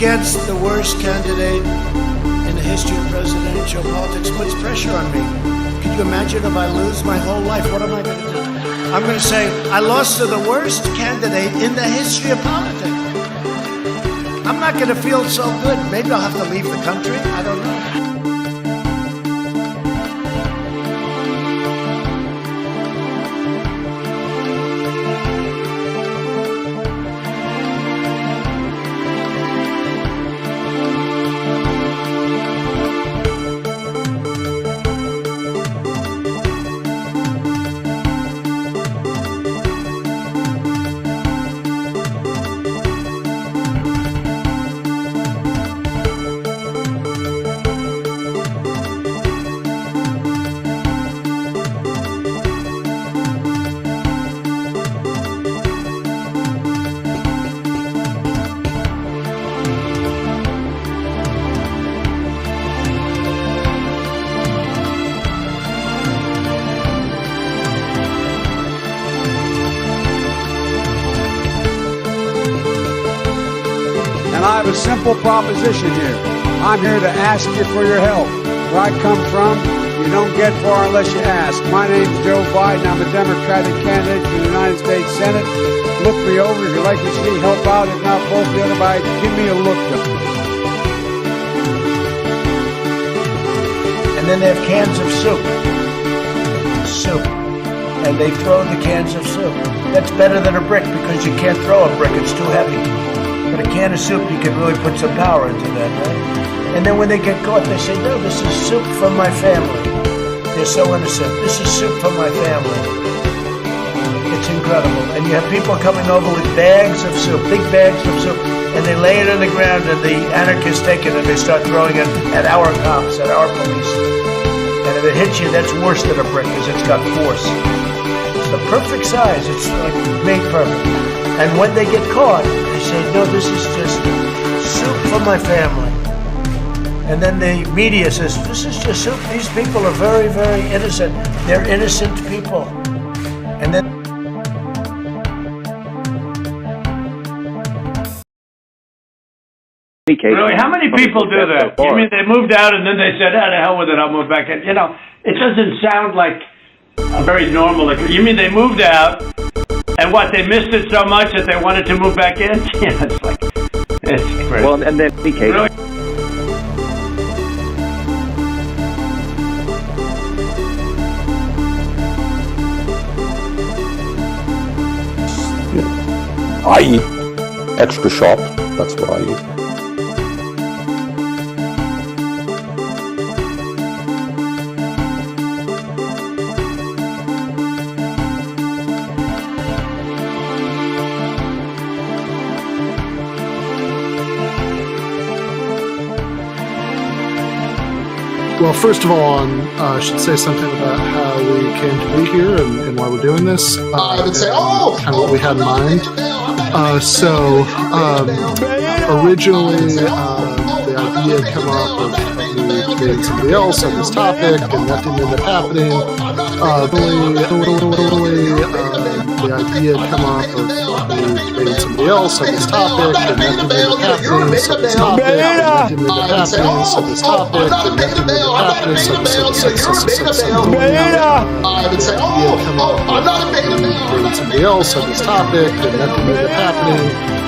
against the worst candidate in the history of presidential politics puts pressure on me. Can you imagine if I lose my whole life? What am I going to do? I'm going to say, I lost to the worst candidate in the history of politics. I'm not going to feel so good. Maybe I'll have to leave the country. I don't know. And I have a simple proposition here. I'm here to ask you for your help. Where I come from, you don't get far unless you ask. My name's Joe Biden. I'm a Democratic candidate for the United States Senate. Look me over if you'd like to see help out. If not, both the other way, give me a look. And then they have cans of soup. Soup. And they throw the cans of soup. That's better than a brick because you can't throw a brick. It's too heavy. But a can of soup, you can really put some power into that, right? And then when they get caught, they say, no, this is soup from my family. They're so innocent. This is soup from my family. It's incredible. And you have people coming over with bags of soup, big bags of soup, and they lay it on the ground, and the anarchists take it, and they start throwing it at our cops, at our police. And if it hits you, that's worse than a brick, because it's got force. It's the perfect size. It's like made perfect. And when they get caught, they say, no, this is just soup for my family. And then the media says, this is just soup. These people are very, very innocent. They're innocent people. And then really, how many people do that? You mean they moved out and then they said, oh, the hell with it, I'll move back in. You know, it doesn't sound like a very normal. You mean they moved out and what, they missed it so much that they wanted to move back in? Yeah, it's like, it's crazy. Well, and then PK. Really? I eat extra sharp. That's what I eat. Well, first of all, I should say something about how we came to be here and why we're doing this. I would say, kind of what we had in mind. Originally, the idea had come up of me debating somebody else on this topic, and that didn't end up happening. The idea had come up of me debating somebody else on this topic, and that didn't end up happening. So this topic, and that didn't end up happening. So this topic, and that didn't end up happening. So I would say, I'm not a beta male. Debating somebody else on this topic, and that didn't end up happening.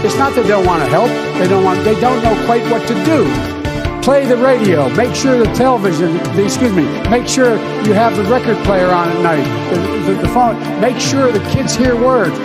It's not that they don't want to help. They don't know quite what to do. Play the radio. Make sure the television, make sure you have the record player on at night, the phone. Make sure the kids hear words.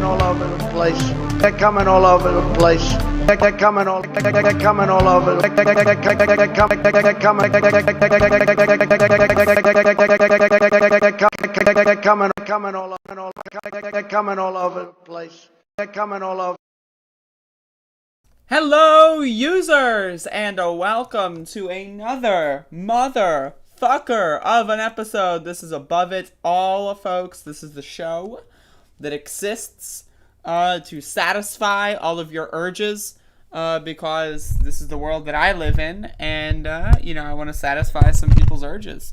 coming all over the place. They're coming all over the place. They're coming all over. They're coming all over. They're coming all over the place. They're coming all over. Hello, users, and welcome to another motherfucker of an episode. This is Above It All, folks. This is the show that exists to satisfy all of your urges, because this is the world that I live in, and, I want to satisfy some people's urges.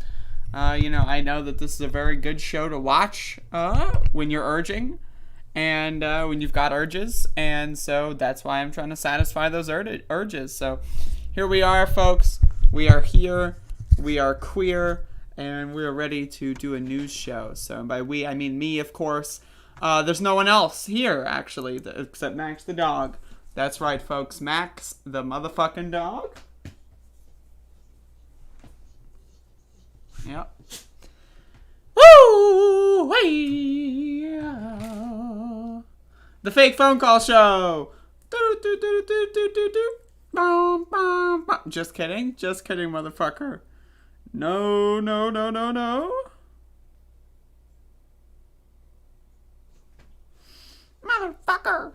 I know that this is a very good show to watch when you're urging. And when you've got urges, and so that's why I'm trying to satisfy those urges. So here we are, folks. We are here. We are queer, and we're ready to do a news show. So by we, I mean me, of course. There's no one else here, actually, except Max the dog. That's right, folks. Max the motherfucking dog. Yep. Woo! Hey! The fake phone call show. Just kidding, motherfucker. No. Motherfucker.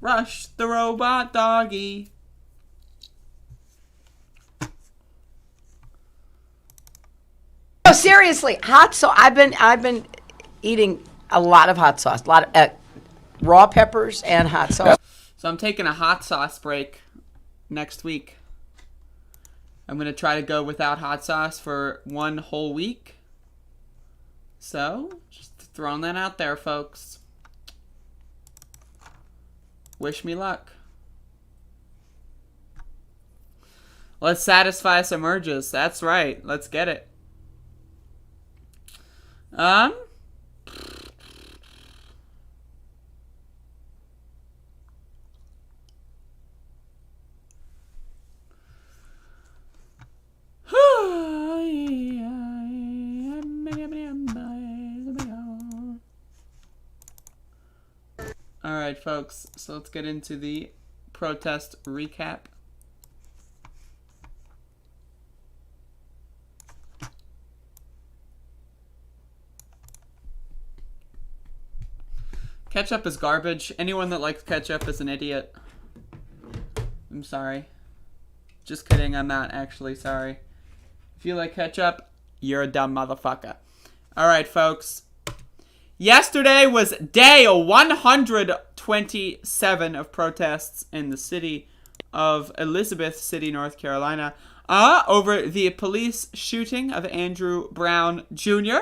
Rush the robot doggy. No, seriously, hot sauce. I've been eating a lot of hot sauce, a lot of raw peppers and hot sauce. So I'm taking a hot sauce break next week. I'm going to try to go without hot sauce for one whole week. So, just throwing that out there, folks. Wish me luck. Let's satisfy some urges. That's right. Let's get it. Alright, folks, so let's get into the protest recap. Ketchup is garbage. Anyone that likes ketchup is an idiot. I'm sorry. Just kidding, I'm not actually sorry. If you like ketchup, you're a dumb motherfucker. Alright, folks. Yesterday was day 127 of protests in the city of Elizabeth City, North Carolina, over the police shooting of Andrew Brown Jr.,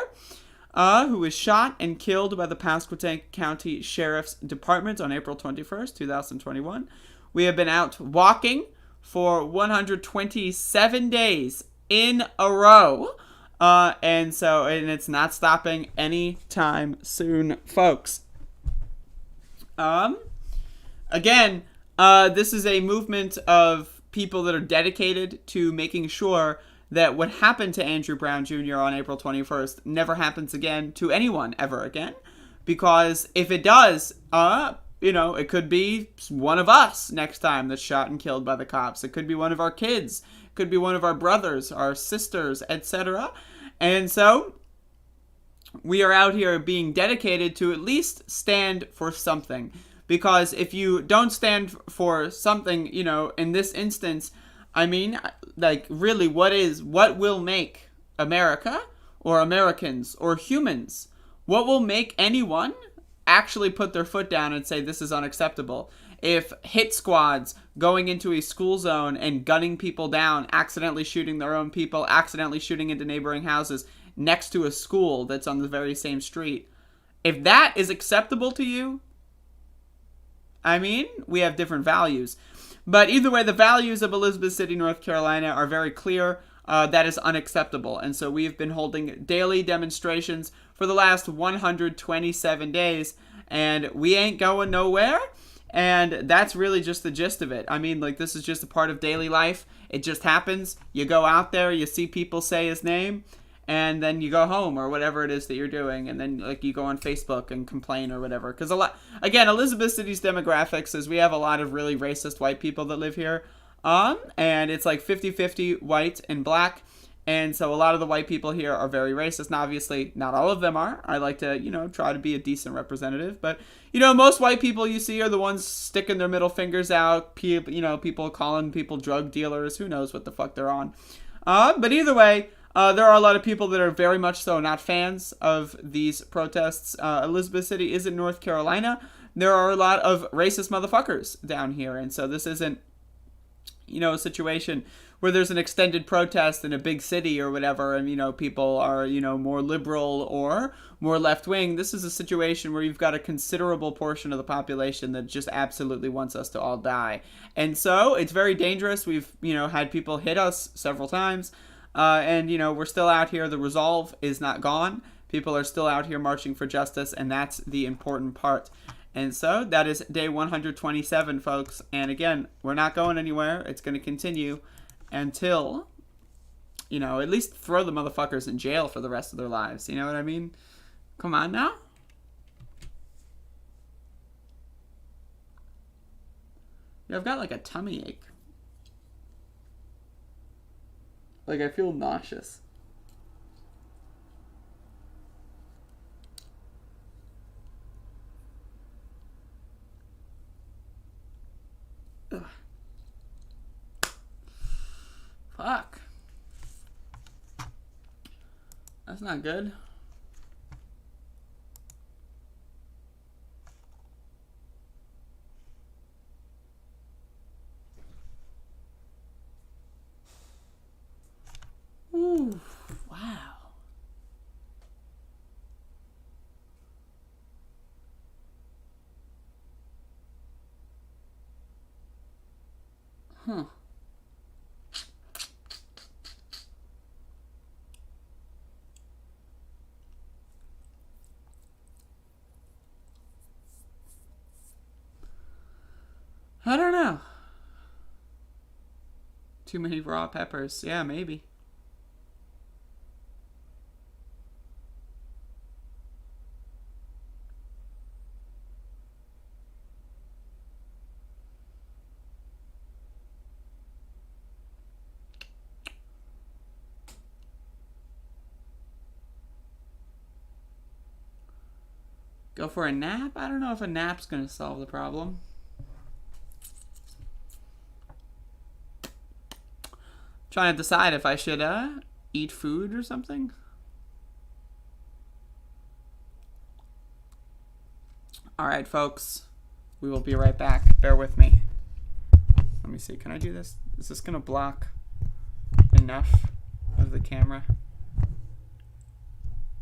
who was shot and killed by the Pasquotank County Sheriff's Department on April 21st, 2021. We have been out walking for 127 days in a row. And it's not stopping anytime soon, folks. Again, this is a movement of people that are dedicated to making sure that what happened to Andrew Brown Jr. on April 21st never happens again to anyone ever again. Because if it does, it could be one of us next time that's shot and killed by the cops. It could be one of our kids. It could be one of our brothers, our sisters, etc. And so, we are out here being dedicated to at least stand for something. Because if you don't stand for something, in this instance, I mean, really, what will make America, or Americans, or humans, what will make anyone actually put their foot down and say this is unacceptable? If hit squads going into a school zone and gunning people down, accidentally shooting their own people, accidentally shooting into neighboring houses next to a school that's on the very same street, if that is acceptable to you, I mean, we have different values. But either way, the values of Elizabeth City, North Carolina are very clear. That is unacceptable. And so we have been holding daily demonstrations for the last 127 days, and we ain't going nowhere. And that's really just the gist of it. I mean, this is just a part of daily life. It just happens. You go out there, you see people say his name, and then you go home or whatever it is that you're doing, and then like you go on Facebook and complain or whatever. Because Elizabeth City's demographics is we have a lot of really racist white people that live here, and it's like 50-50 white and black. And so a lot of the white people here are very racist. Now, obviously, not all of them are. I like to, try to be a decent representative. But, most white people you see are the ones sticking their middle fingers out. People calling people drug dealers. Who knows what the fuck they're on. But either way, there are a lot of people that are very much so not fans of these protests. Elizabeth City is in North Carolina. There are a lot of racist motherfuckers down here. And so this isn't, a situation where there's an extended protest in a big city or whatever, and, people are, more liberal or more left-wing. This is a situation where you've got a considerable portion of the population that just absolutely wants us to all die. And so it's very dangerous. We've, had people hit us several times, and, we're still out here. The resolve is not gone. People are still out here marching for justice, and that's the important part. And so that is day 127, folks. And again, we're not going anywhere. It's going to continue until, at least throw the motherfuckers in jail for the rest of their lives. You know what I mean? Come on now. I've got like a tummy ache. Like I feel nauseous. Ugh. Fuck. That's not good. Ooh, wow. Huh. I don't know. Too many raw peppers. Yeah, maybe. Go for a nap? I don't know if a nap's going to solve the problem. Trying to decide if I should eat food or something. All right, folks. We will be right back. Bear with me. Let me see. Can I do this? Is this going to block enough of the camera?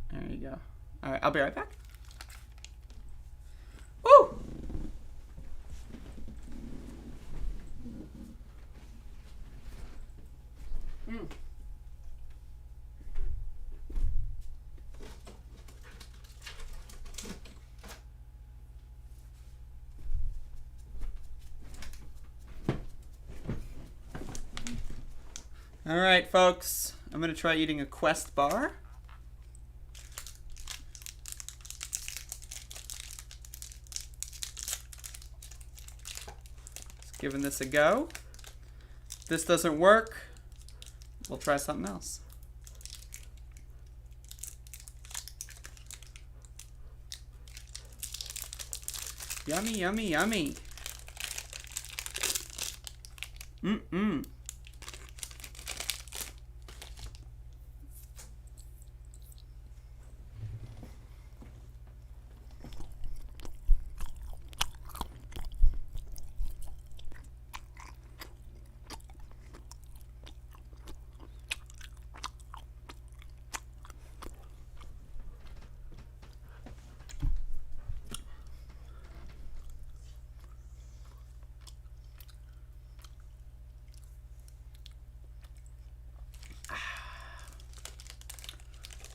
There you go. All right, I'll be right back. Woo! All right, folks. I'm going to try eating a Quest bar. Just giving this a go. If this doesn't work, we'll try something else. Yummy, yummy, yummy. Mm-mm.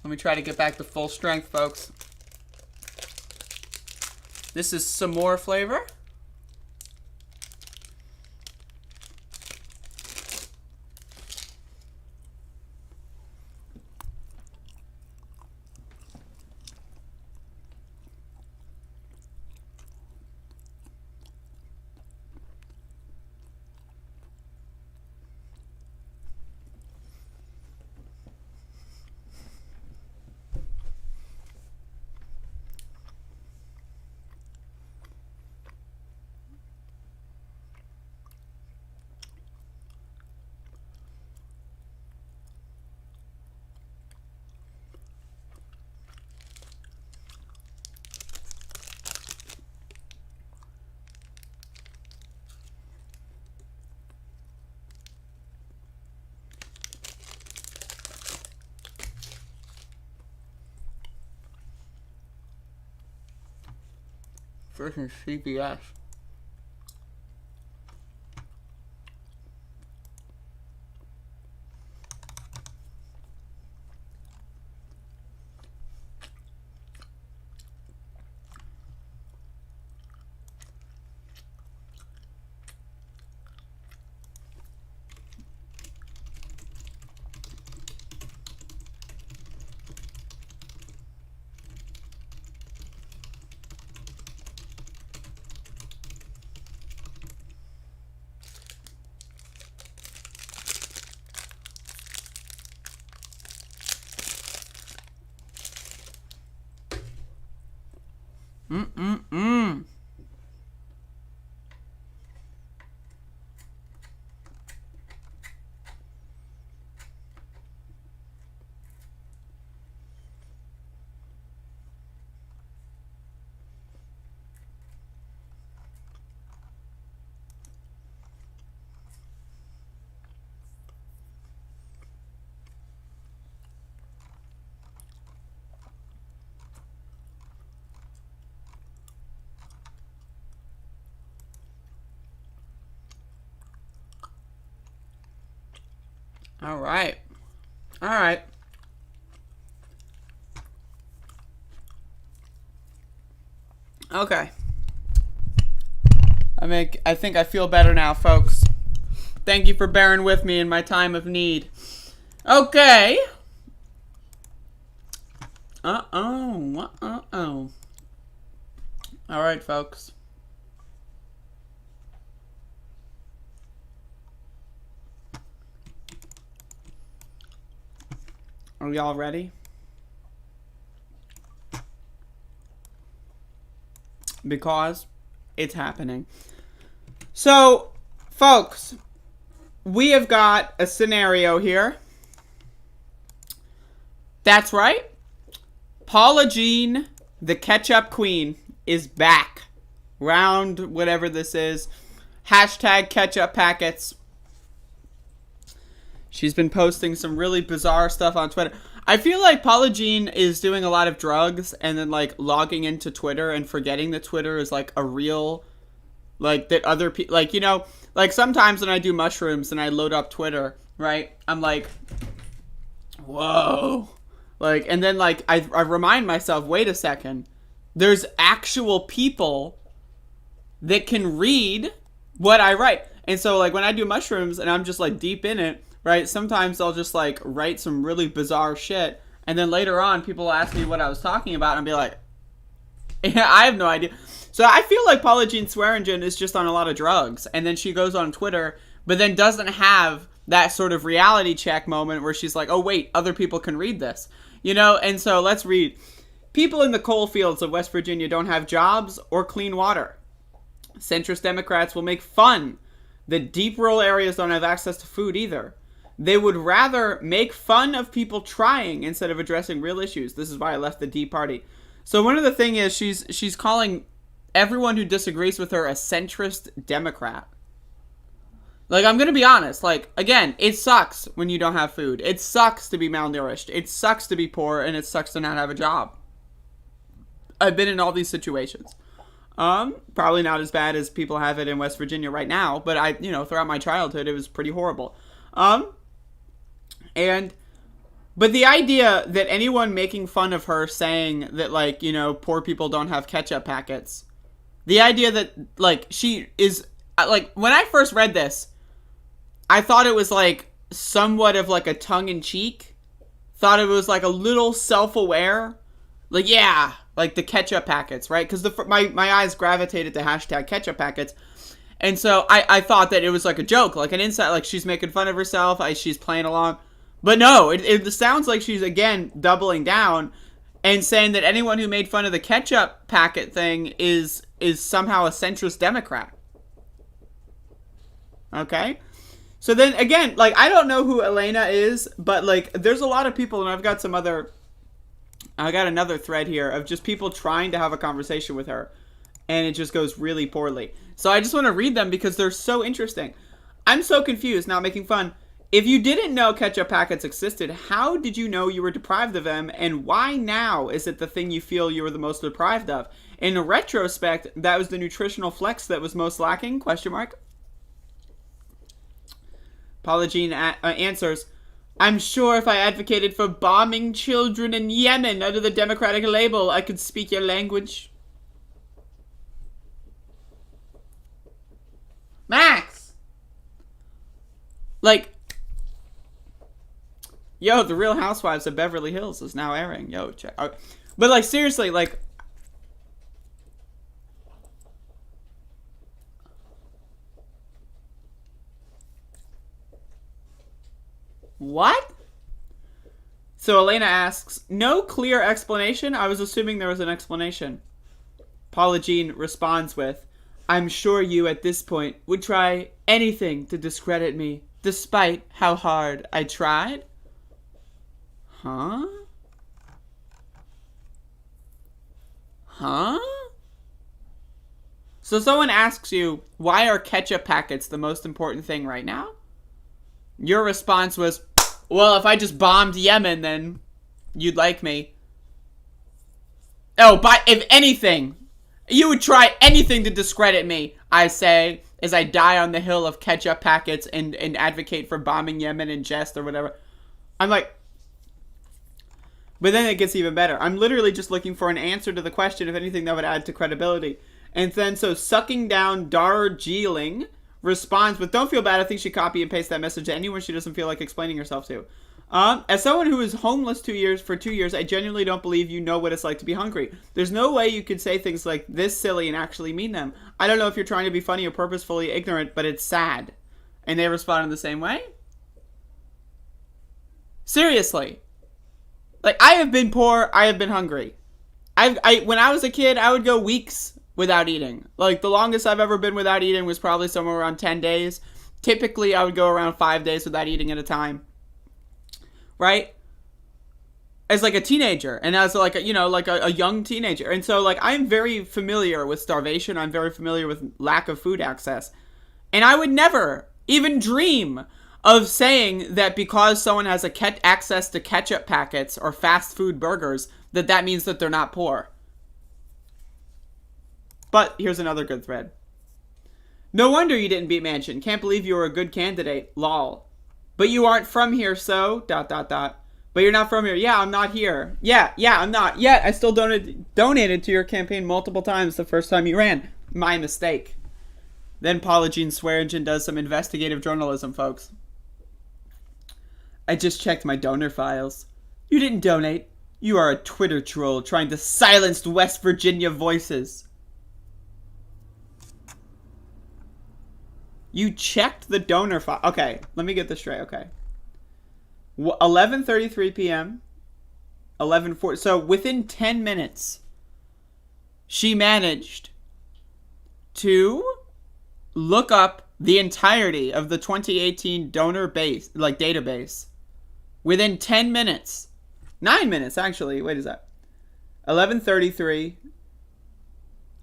Let me try to get back to full strength, folks. This is some more flavor. Freaking CBS. All right. All right. Okay. I think I feel better now, folks. Thank you for bearing with me in my time of need. Okay. Uh-oh. All right, folks. Are y'all ready? Because it's happening. So, folks, we have got a scenario here. That's right. Paula Jean, the Ketchup Queen, is back. Round whatever this is. Hashtag ketchup packets. She's been posting some really bizarre stuff on Twitter. I feel like Paula Jean is doing a lot of drugs and then, like, logging into Twitter and forgetting that Twitter is, like, a real, like, that other people, like, you know, like, sometimes when I do mushrooms and I load up Twitter, right, I'm like, whoa. Like, and then, like, I remind myself, wait a second, there's actual people that can read what I write. And so, like, when I do mushrooms and I'm just, like, deep in it, right, sometimes I'll just, like, write some really bizarre shit, and then later on, people ask me what I was talking about, and I'll be like, yeah, I have no idea. So I feel like Paula Jean Swearingen is just on a lot of drugs, and then she goes on Twitter, but then doesn't have that sort of reality check moment where she's like, oh, wait, other people can read this. You know, and so let's read. People in the coal fields of West Virginia don't have jobs or clean water. Centrist Democrats will make fun that deep rural areas don't have access to food either. They would rather make fun of people trying instead of addressing real issues. This is why I left the D party. So one of the thing is she's calling everyone who disagrees with her a centrist Democrat. Like, I'm going to be honest. Like, again, it sucks when you don't have food. It sucks to be malnourished. It sucks to be poor, and it sucks to not have a job. I've been in all these situations. Probably not as bad as people have it in West Virginia right now, but throughout my childhood, it was pretty horrible. But the idea that anyone making fun of her saying that, like, you know, poor people don't have ketchup packets, the idea that, like, she is, like, when I first read this, I thought it was, like, somewhat of, like, a tongue-in-cheek, thought it was, like, a little self-aware, like, yeah, like, the ketchup packets, right? Because my eyes gravitated to hashtag ketchup packets. And so I thought that it was like a joke, like an inside, like she's making fun of herself, she's playing along. But no, it sounds like she's, again, doubling down and saying that anyone who made fun of the ketchup packet thing is somehow a centrist Democrat. Okay? So then, again, like, I don't know who Elena is, but, like, there's a lot of people, and I got another thread here of just people trying to have a conversation with her, and it just goes really poorly. So I just want to read them because they're so interesting. I'm so confused, not making fun. If you didn't know ketchup packets existed, how did you know you were deprived of them, and why now is it the thing you feel you were the most deprived of? In retrospect, that was the nutritional flex that was most lacking, question mark. Paula Jean answers, I'm sure if I advocated for bombing children in Yemen under the democratic label, I could speak your language. Max! Like, yo, The Real Housewives of Beverly Hills is now airing. Yo, check. But, like, seriously, like, what? So Elena asks, no clear explanation? I was assuming there was an explanation. Paula Jean responds with, I'm sure you at this point would try anything to discredit me, despite how hard I tried. Huh? Huh? So someone asks you, why are ketchup packets the most important thing right now? Your response was, well, if I just bombed Yemen, then you'd like me. Oh, but if anything, you would try anything to discredit me, I say, as I die on the hill of ketchup packets and advocate for bombing Yemen in jest or whatever. I'm like, but then it gets even better. I'm literally just looking for an answer to the question, if anything, that would add to credibility. And then, so sucking down Darjeeling responds with, don't feel bad, I think she copy and paste that message to anyone she doesn't feel like explaining herself to. As someone who is homeless for 2 years, I genuinely don't believe you know what it's like to be hungry. There's no way you could say things like this silly and actually mean them. I don't know if you're trying to be funny or purposefully ignorant, but it's sad. And they respond in the same way? Seriously. Like, I have been poor, I have been hungry. When I was a kid, I would go weeks without eating. Like, the longest I've ever been without eating was probably somewhere around 10 days. Typically, I would go around 5 days without eating at a time. Right? As like a teenager. And as like, a young teenager. And so, like, I'm very familiar with starvation. I'm very familiar with lack of food access. And I would never even dream of saying that because someone has access to ketchup packets or fast food burgers, that means that they're not poor. But here's another good thread. No wonder you didn't beat Manchin. Can't believe you were a good candidate. Lol. But you aren't from here, so... ... But you're not from here. Yeah, I'm not here. Yeah, I'm not. Yet, I still donated to your campaign multiple times the first time you ran. My mistake. Then Paula Jean Swearingen does some investigative journalism, folks. I just checked my donor files. You didn't donate. You are a Twitter troll trying to silence West Virginia voices. You checked the donor file. Okay, let me get this straight. Okay. 11:33 p.m. 11:40. So within 10 minutes, she managed to look up the entirety of the 2018 donor base, like database. Within 10 minutes. 9 minutes, actually. Wait, is that? 11:33.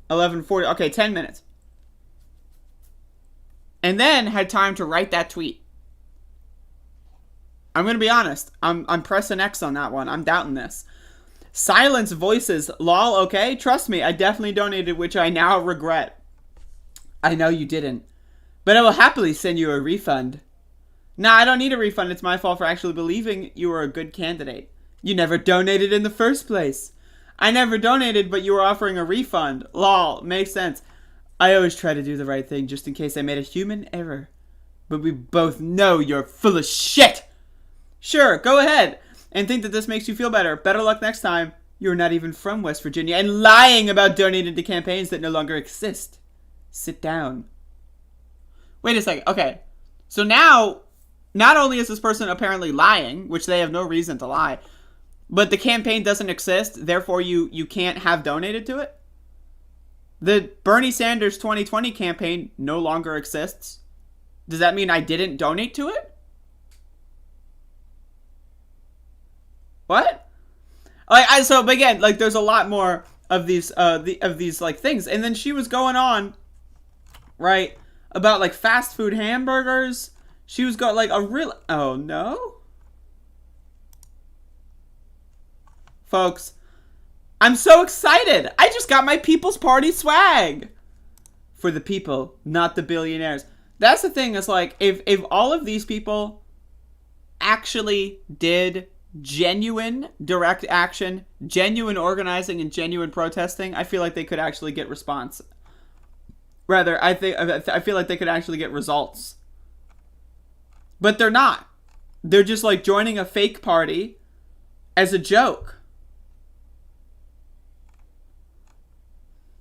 11:40. Okay, 10 minutes. And then had time to write that tweet. I'm going to be honest. I'm pressing X on that one. I'm doubting this. Silence voices. Lol, okay? Trust me, I definitely donated, which I now regret. I know you didn't. But I will happily send you a refund. Nah, I don't need a refund. It's my fault for actually believing you were a good candidate. You never donated in the first place. I never donated, but you were offering a refund. Lol, makes sense. I always try to do the right thing just in case I made a human error. But we both know you're full of shit. Sure, go ahead and think that this makes you feel better. Better luck next time. You're not even from West Virginia and lying about donating to campaigns that no longer exist. Sit down. Wait a second. Okay. So now, not only is this person apparently lying, which they have no reason to lie, but the campaign doesn't exist, therefore you can't have donated to it? The Bernie Sanders 2020 campaign no longer exists. Does that mean I didn't donate to it? What? But again, like, there's a lot more of these like things, and then she was going on, right, about like fast food hamburgers. She was got like a real. Oh no, folks, I'm so excited! I just got my People's Party swag for the people, not the billionaires. That's the thing. Is like if all of these people actually did genuine direct action, genuine organizing, and genuine protesting, I feel like they could actually get response. Rather, I feel like they could actually get results. But they're not. They're just like joining a fake party as a joke.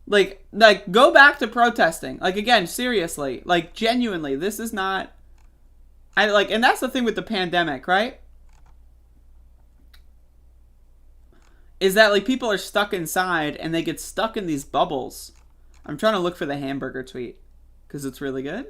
Like go back to protesting. Like again, seriously, like genuinely, this is not and that's the thing with the pandemic, right? Is that like people are stuck inside and they get stuck in these bubbles. I'm trying to look for the hamburger tweet because it's really good.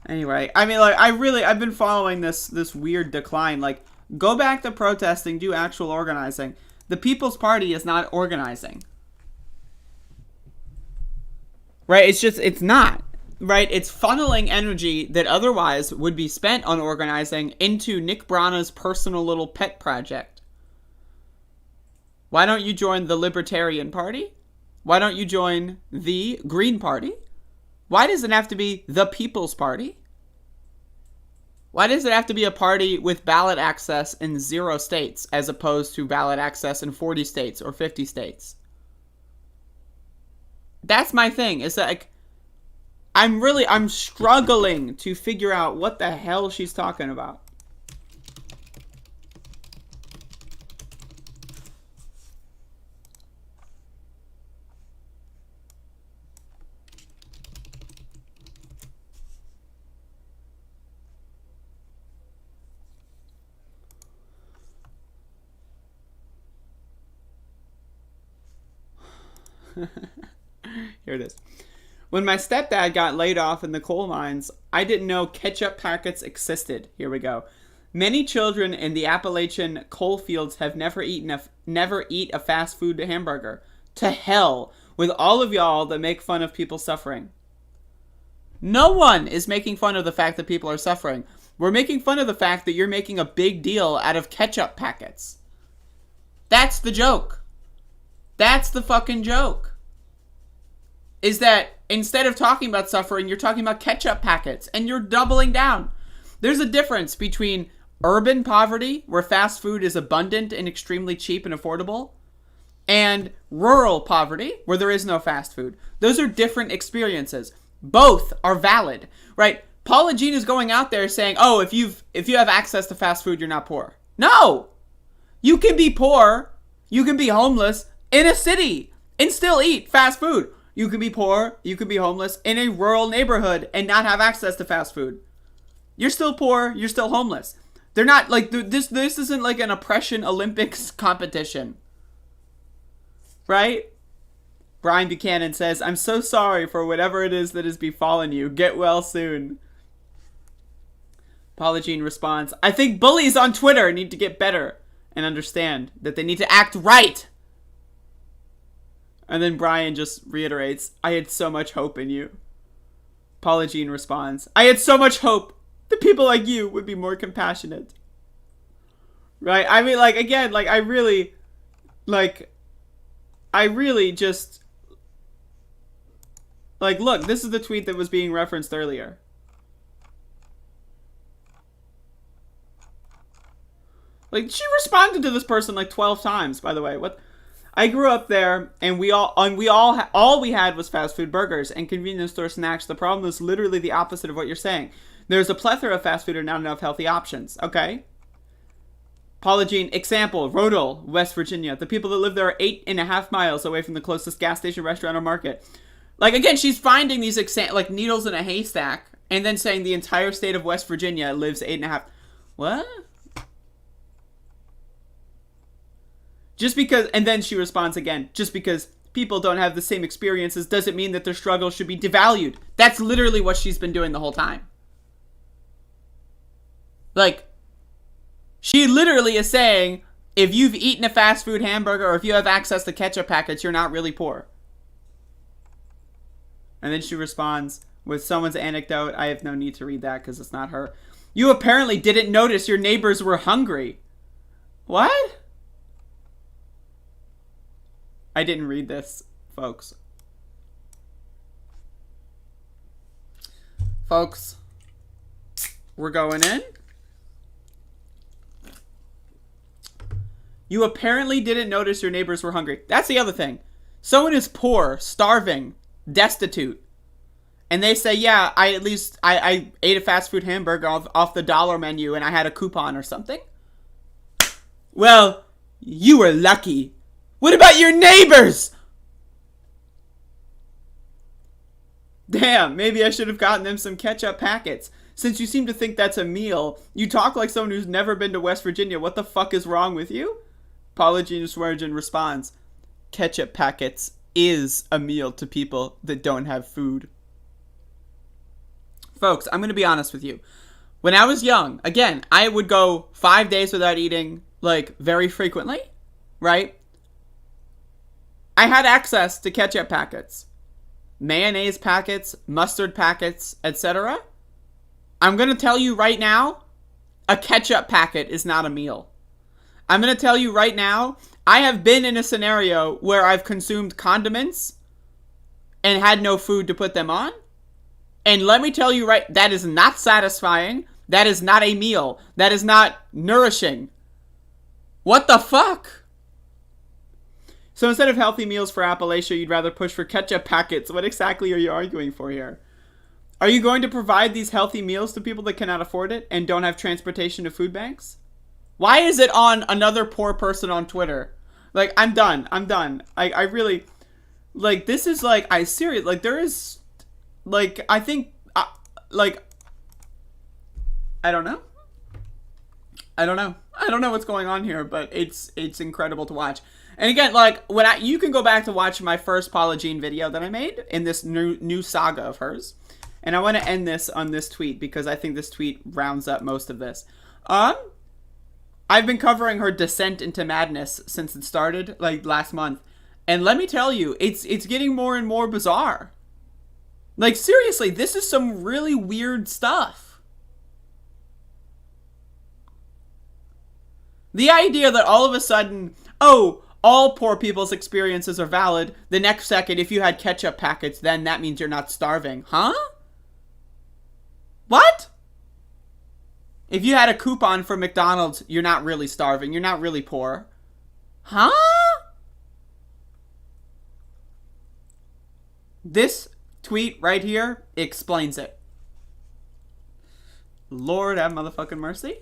Anyway, I mean, like, I've been following this weird decline. Like, go back to protesting, do actual organizing. The People's Party is not organizing. Right? It's not. Right? It's funneling energy that otherwise would be spent on organizing into Nick Brana's personal little pet project. Why don't you join the Libertarian Party? Why don't you join the Green Party? Why does it have to be the People's Party? Why does it have to be a party with ballot access in 0 states as opposed to ballot access in 40 states or 50 states? That's my thing. It's like, I'm struggling to figure out what the hell she's talking about. Here it is. When my stepdad got laid off in the coal mines, I didn't know ketchup packets existed. Here we go. Many children in the Appalachian coal fields have never eat a fast food hamburger. To hell with all of y'all that make fun of people suffering. No one is making fun of the fact that people are suffering. We're making fun of the fact that you're making a big deal out of ketchup packets. That's the joke. That's the fucking joke. Is that instead of talking about suffering, you're talking about ketchup packets, and you're doubling down. There's a difference between urban poverty, where fast food is abundant and extremely cheap and affordable, and rural poverty, where there is no fast food. Those are different experiences. Both are valid, right? Paula Jean is going out there saying, oh, if you have access to fast food, you're not poor. No! You can be poor, you can be homeless in a city and still eat fast food. You can be poor, you can be homeless in a rural neighborhood and not have access to fast food. You're still poor, you're still homeless. They're not like, this isn't like an oppression Olympics competition. Right? Brian Buchanan says, I'm so sorry for whatever it is that has befallen you. Get well soon. Paula Jean responds, I think bullies on Twitter need to get better and understand that they need to act right. And then Brian just reiterates, I had so much hope in you. Paula Jean responds, I had so much hope that people like you would be more compassionate. Right? I mean, like, again, like, I really just, like, look, this is the tweet that was being referenced earlier. Like, she responded to this person like 12 times, by the way. What? I grew up there, and all we had was fast food burgers and convenience store snacks. The problem is literally the opposite of what you're saying. There's a plethora of fast food and not enough healthy options. Okay. Paula Jean, example, Rodel, West Virginia. The people that live there are 8.5 miles away from the closest gas station, restaurant, or market. Like, again, she's finding these like needles in a haystack, and then saying the entire state of West Virginia lives 8.5. What? Just because, and then she responds again, just because people don't have the same experiences doesn't mean that their struggle should be devalued. That's literally what she's been doing the whole time. Like, she literally is saying, if you've eaten a fast food hamburger or if you have access to ketchup packets, you're not really poor. And then she responds with someone's anecdote. I have no need to read that because it's not her. You apparently didn't notice your neighbors were hungry. What? I didn't read this, folks. Folks, we're going in. You apparently didn't notice your neighbors were hungry. That's the other thing. Someone is poor, starving, destitute, and they say, yeah, I ate a fast food hamburger off the dollar menu and I had a coupon or something. Well, you were lucky. What about your neighbors? Damn, maybe I should have gotten them some ketchup packets. Since you seem to think that's a meal, you talk like someone who's never been to West Virginia. What the fuck is wrong with you? Paula Jean Sweargen responds, ketchup packets is a meal to people that don't have food. Folks, I'm going to be honest with you. When I was young, again, I would go 5 days without eating, like, very frequently, right? I had access to ketchup packets, mayonnaise packets, mustard packets, etc. I'm going to tell you right now, a ketchup packet is not a meal. I'm going to tell you right now, I have been in a scenario where I've consumed condiments and had no food to put them on. And let me tell you that is not satisfying. That is not a meal. That is not nourishing. What the fuck? So instead of healthy meals for Appalachia, you'd rather push for ketchup packets. What exactly are you arguing for here? Are you going to provide these healthy meals to people that cannot afford it and don't have transportation to food banks? Why is it on another poor person on Twitter? Like, I'm done. I really, like, this is, like, like, there is, like, I think, like, I don't know. I don't know what's going on here, but it's incredible to watch. And again, like, you can go back to watch my first Paula Jean video that I made in this new saga of hers. And I want to end this on this tweet because I think this tweet rounds up most of this. I've been covering her descent into madness since it started, like, last month. And let me tell you, it's getting more and more bizarre. Like, seriously, this is some really weird stuff. The idea that all of a sudden, oh, all poor people's experiences are valid. The next second, if you had ketchup packets, then that means you're not starving. Huh? What? If you had a coupon for McDonald's, you're not really starving. You're not really poor. Huh? This tweet right here explains it. Lord have motherfucking mercy.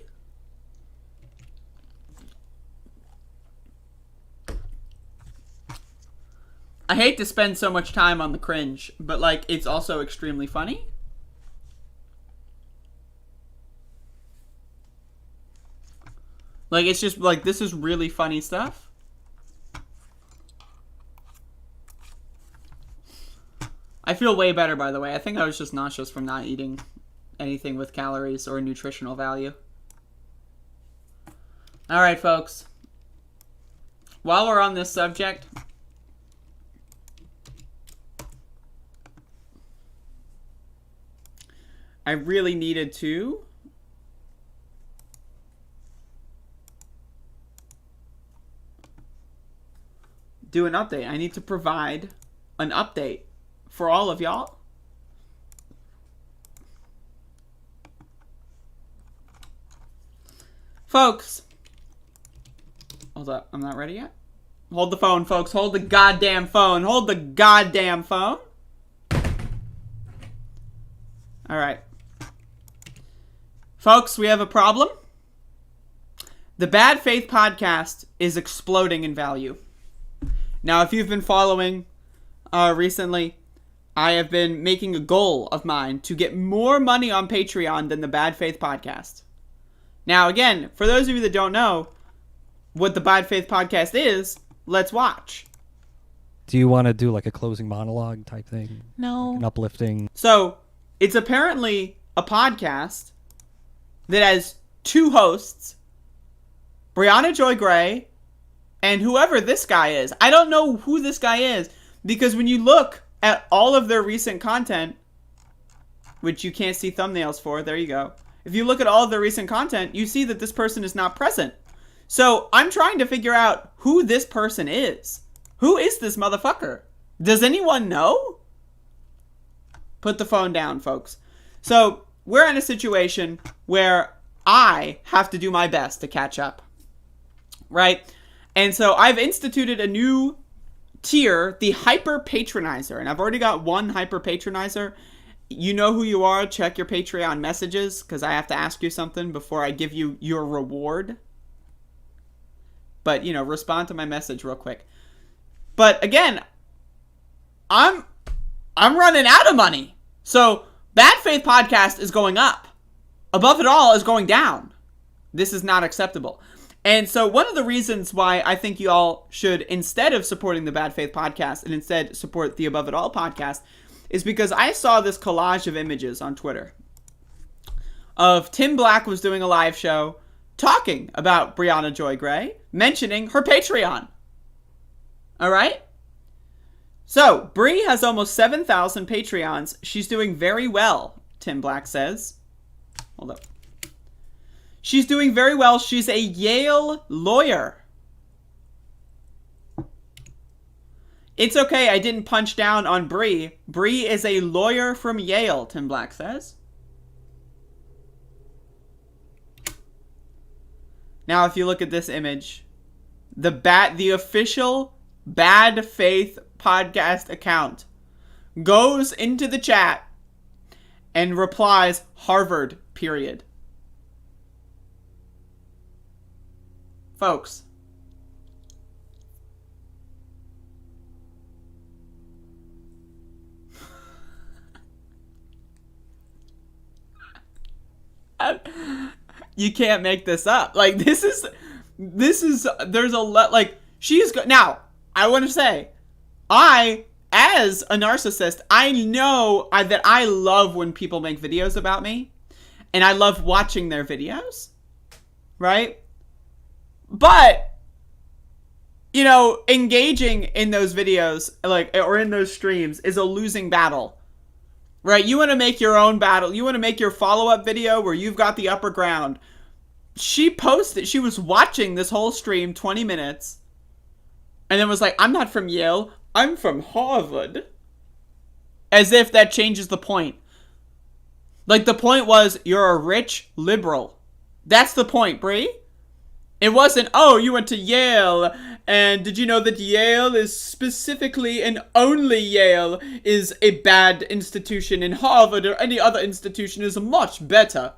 I hate to spend so much time on the cringe, but, like, it's also extremely funny. Like, it's just, like, this is really funny stuff. I feel way better, by the way. I think I was just nauseous from not eating anything with calories or nutritional value. Alright, folks. While we're on this subject, I really needed to do an update. I need to provide an update for all of y'all. Folks. Hold up. I'm not ready yet. Hold the phone, folks. Hold the goddamn phone. Hold the goddamn phone. All right. Folks, we have a problem. The Bad Faith podcast is exploding in value. Now, if you've been following recently, I have been making a goal of mine to get more money on Patreon than the Bad Faith podcast. Now, again, for those of you that don't know what the Bad Faith podcast is, let's watch. Do you want to do like a closing monologue type thing? No. Like an uplifting. So, it's apparently a podcast that has two hosts, Brianna Joy Gray and whoever this guy is. I don't know who this guy is, because when you look at all of their recent content, which you can't see thumbnails for, there you go. If you look at all of their recent content, you see that this person is not present. So I'm trying to figure out who this person is. Who is this motherfucker? Does anyone know? Put the phone down, folks. So we're in a situation where I have to do my best to catch up, right? And so I've instituted a new tier, the Hyper Patronizer, and I've already got one Hyper Patronizer. You know who you are. Check your Patreon messages, because I have to ask you something before I give you your reward. But, you know, respond to my message real quick. But again, I'm running out of money. So Bad Faith Podcast is going up. Above It All is going down. This is not acceptable. And so one of the reasons why I think you all should, instead of supporting the Bad Faith Podcast and instead support the Above It All podcast, is because I saw this collage of images on Twitter of Tim Black was doing a live show talking about Brianna Joy Gray, mentioning her Patreon. All right? So, Bri has almost 7,000 Patreons. She's doing very well, Tim Black says. Hold up. She's doing very well. She's a Yale lawyer. It's okay, I didn't punch down on Bri. Bri is a lawyer from Yale, Tim Black says. Now, if you look at this image, the official Bad Faith Podcast account goes into the chat and replies, Harvard, period. Folks. You can't make this up. Like, this is, there's a lot, like, now, I want to say, as a narcissist, I know that I love when people make videos about me, and I love watching their videos, right? But, you know, engaging in those videos, like, or in those streams is a losing battle. Right, you want to make your own battle. You want to make your follow-up video where you've got the upper ground. She posted, she was watching this whole stream, 20 minutes, and then was like, I'm not from Yale, I'm from Harvard. As if that changes the point. Like, the point was, you're a rich liberal. That's the point, Bri. It wasn't, oh, you went to Yale, and did you know that Yale is specifically, and only Yale, is a bad institution, and Harvard or any other institution is much better.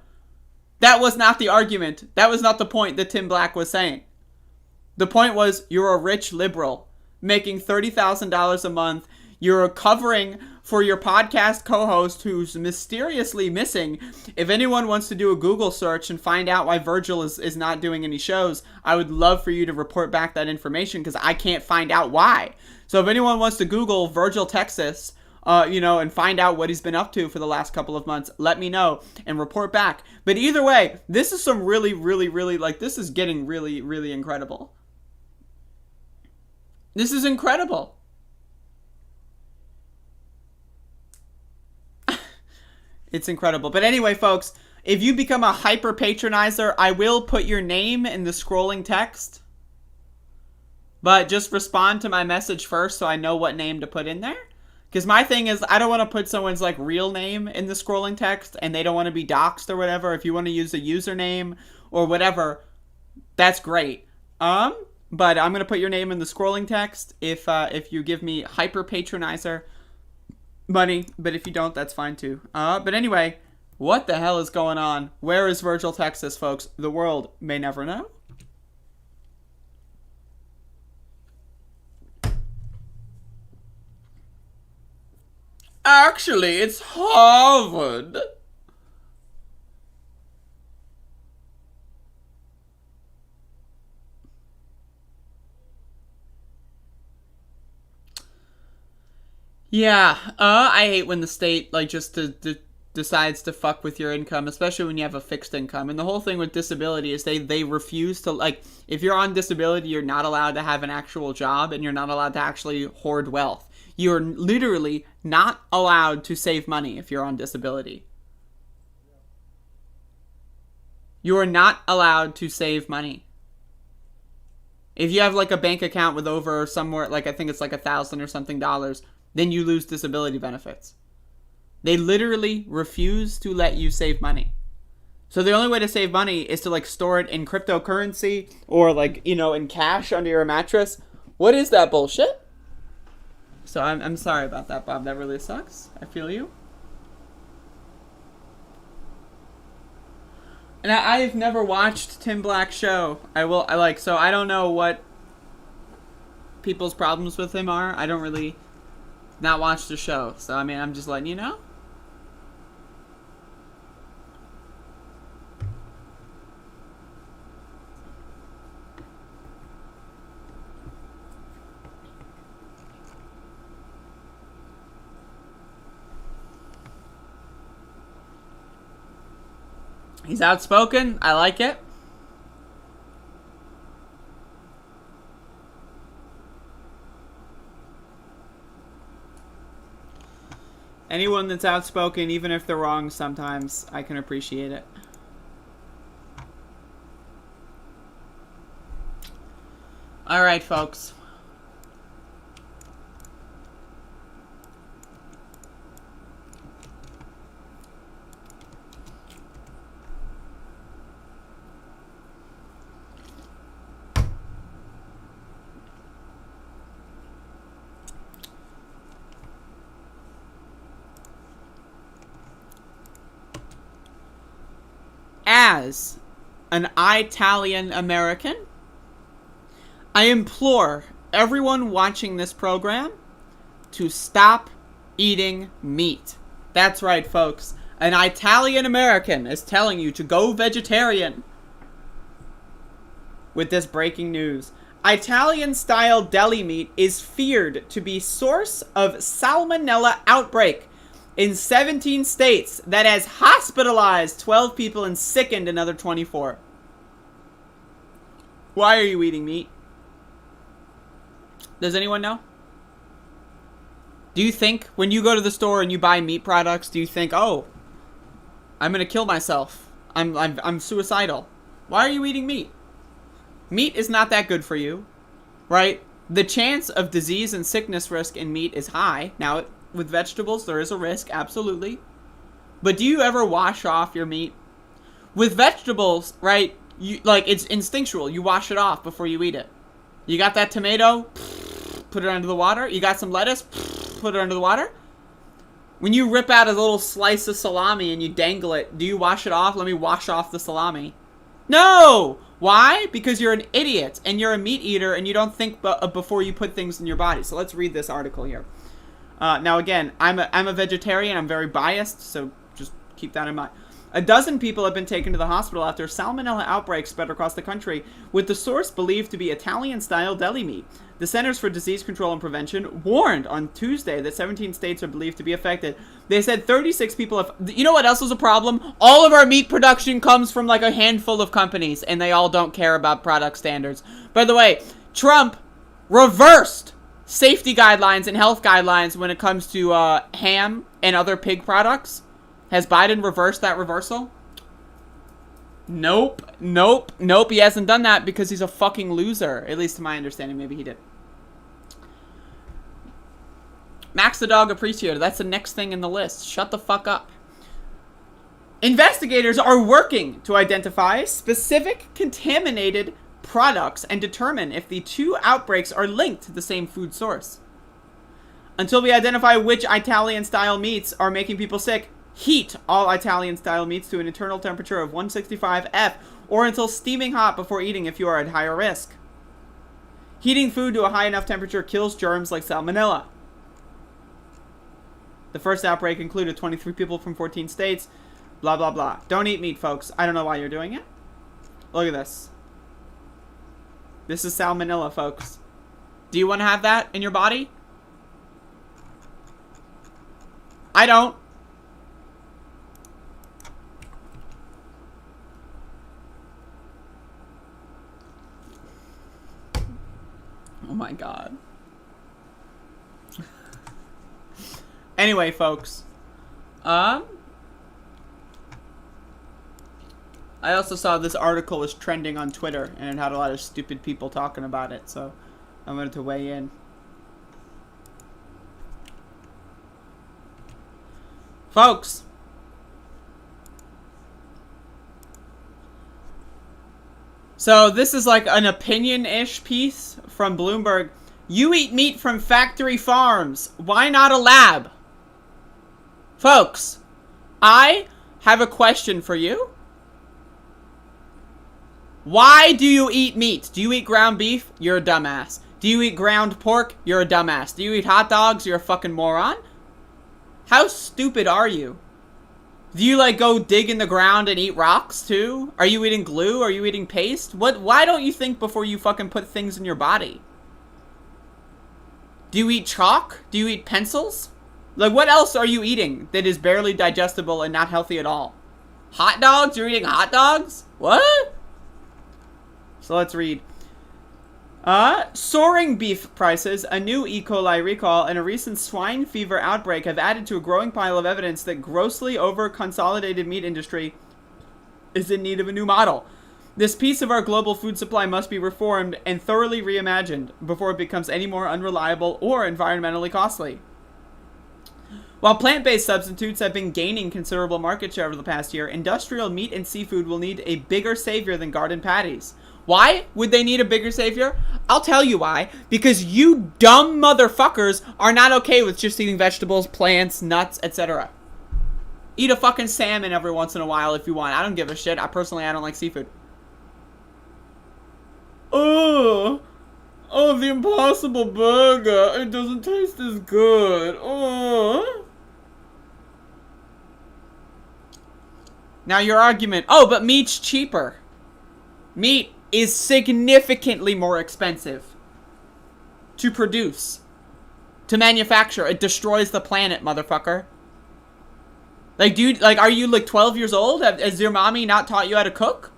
That was not the argument. That was not the point that Tim Black was saying. The point was, you're a rich liberal, making $30,000 a month. You're covering for your podcast co-host who's mysteriously missing. If anyone wants to do a Google search and find out why Virgil is not doing any shows, I would love for you to report back that information, because I can't find out why. So if anyone wants to Google Virgil Texas, you know, and find out what he's been up to for the last couple of months, let me know and report back. But either way, this is some really, really, really, like, this is getting really, really incredible. This is incredible. It's incredible. But anyway, folks, if you become a hyper patronizer, I will put your name in the scrolling text. But just respond to my message first so I know what name to put in there. Because my thing is, I don't want to put someone's, like, real name in the scrolling text, and they don't want to be doxxed or whatever. If you want to use a username or whatever, that's great. But I'm going to put your name in the scrolling text if you give me hyper patronizer money, but if you don't, that's fine too. But anyway, what the hell is going on? Where is Virgil, Texas, folks? The world may never know. Actually, it's Harvard. Yeah, I hate when the state, like, just decides to fuck with your income, especially when you have a fixed income. And the whole thing with disability is they refuse to, like, if you're on disability, you're not allowed to have an actual job, and you're not allowed to actually hoard wealth. You're literally not allowed to save money if you're on disability. You are not allowed to save money. If you have like a bank account with over somewhere, like I think it's like $1,000 or something dollars, then you lose disability benefits. They literally refuse to let you save money. So the only way to save money is to like store it in cryptocurrency or like, you know, in cash under your mattress. What is that bullshit? So I'm sorry about that, Bob. That really sucks. I feel you. And I've never watched Tim Black's show. So I don't know what people's problems with him are. I don't really not watch the show. So, I mean, I'm just letting you know. He's outspoken. I like it. Anyone that's outspoken, even if they're wrong sometimes, I can appreciate it. All right, folks. As an Italian American, I implore everyone watching this program to stop eating meat. That's right, folks. An Italian American is telling you to go vegetarian. With this breaking news, Italian-style deli meat is feared to be source of salmonella outbreak in 17 states that has hospitalized 12 people and sickened another 24. Why are you eating meat? Does anyone know? Do you think when you go to the store and you buy meat products, do you think, oh, I'm gonna kill myself. I'm suicidal. Why are you eating meat? Meat is not that good for you, right? The chance of disease and sickness risk in meat is high. Now, with vegetables, there is a risk, absolutely. But do you ever wash off your meat? With vegetables, right, it's instinctual. You wash it off before you eat it. You got that tomato, put it under the water. You got some lettuce, put it under the water. When you rip out a little slice of salami and you dangle it, do you wash it off? Let me wash off the salami. No! Why? Because you're an idiot and you're a meat eater and you don't think before you put things in your body. So let's read this article here. Now again, I'm a vegetarian. I'm very biased, so just keep that in mind. A dozen people have been taken to the hospital after salmonella outbreaks spread across the country, with the source believed to be Italian-style deli meat. The Centers for Disease Control and Prevention warned on Tuesday that 17 states are believed to be affected. They said 36 people have... You know what else is a problem? All of our meat production comes from like a handful of companies, and they all don't care about product standards. By the way, Trump reversed safety guidelines and health guidelines when it comes to ham and other pig products. Has Biden reversed that reversal? Nope. He hasn't done that because he's a fucking loser. At least to my understanding, maybe he did. Max the Dog Appreciator. That's the next thing in the list. Shut the fuck up. Investigators are working to identify specific contaminated products and determine if the two outbreaks are linked to the same food source. Until we identify which Italian-style meats are making people sick, heat all Italian-style meats to an internal temperature of 165 F or until steaming hot before eating if you are at higher risk. Heating food to a high enough temperature kills germs like salmonella. The first outbreak included 23 people from 14 states. Blah, blah, blah. Don't eat meat, folks. I don't know why you're doing it. Look at this. This is salmonella, folks. Do you want to have that in your body? I don't. Oh my god. Anyway, folks. I also saw this article was trending on Twitter, and it had a lot of stupid people talking about it, so I wanted to weigh in. Folks. So this is like an opinion-ish piece from Bloomberg. You eat meat from factory farms. Why not a lab? Folks, I have a question for you. Why do you eat meat? Do you eat ground beef? You're a dumbass. Do you eat ground pork? You're a dumbass. Do you eat hot dogs? You're a fucking moron. How stupid are you? Do you like go dig in the ground and eat rocks too? Are you eating glue? Are you eating paste? Why don't you think before you fucking put things in your body? Do you eat chalk? Do you eat pencils? Like, what else are you eating that is barely digestible and not healthy at all? Hot dogs? You're eating hot dogs? What? So let's read. Soaring beef prices, a new E. coli recall, and a recent swine fever outbreak have added to a growing pile of evidence that grossly over-consolidated meat industry is in need of a new model. This piece of our global food supply must be reformed and thoroughly reimagined before it becomes any more unreliable or environmentally costly. While plant-based substitutes have been gaining considerable market share over the past year, industrial meat and seafood will need a bigger savior than garden patties. Why would they need a bigger savior? I'll tell you why. Because you dumb motherfuckers are not okay with just eating vegetables, plants, nuts, etc. Eat a fucking salmon every once in a while if you want. I don't give a shit. I don't like seafood. Oh, the Impossible Burger. It doesn't taste as good. Oh. Now your argument. Oh, but meat's cheaper. Meat is significantly more expensive to produce, to manufacture. It destroys the planet, motherfucker. Like, dude, like, are you like 12 years old? Has your mommy not taught you how to cook?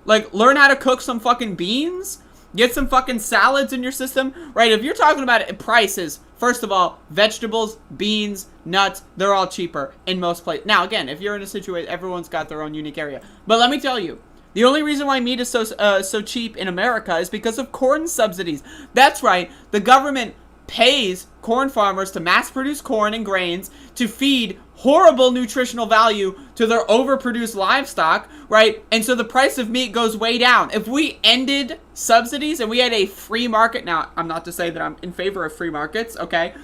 Like, learn how to cook some fucking beans? Get some fucking salads in your system? Right, if you're talking about prices, first of all, vegetables, beans, nuts, they're all cheaper in most places. Now, again, if you're in a situation, everyone's got their own unique area. But let me tell you, the only reason why meat is so cheap in America is because of corn subsidies. That's right. The government pays corn farmers to mass produce corn and grains to feed horrible nutritional value to their overproduced livestock, right? And so the price of meat goes way down. If we ended subsidies and we had a free market, now I'm not to say that I'm in favor of free markets, okay?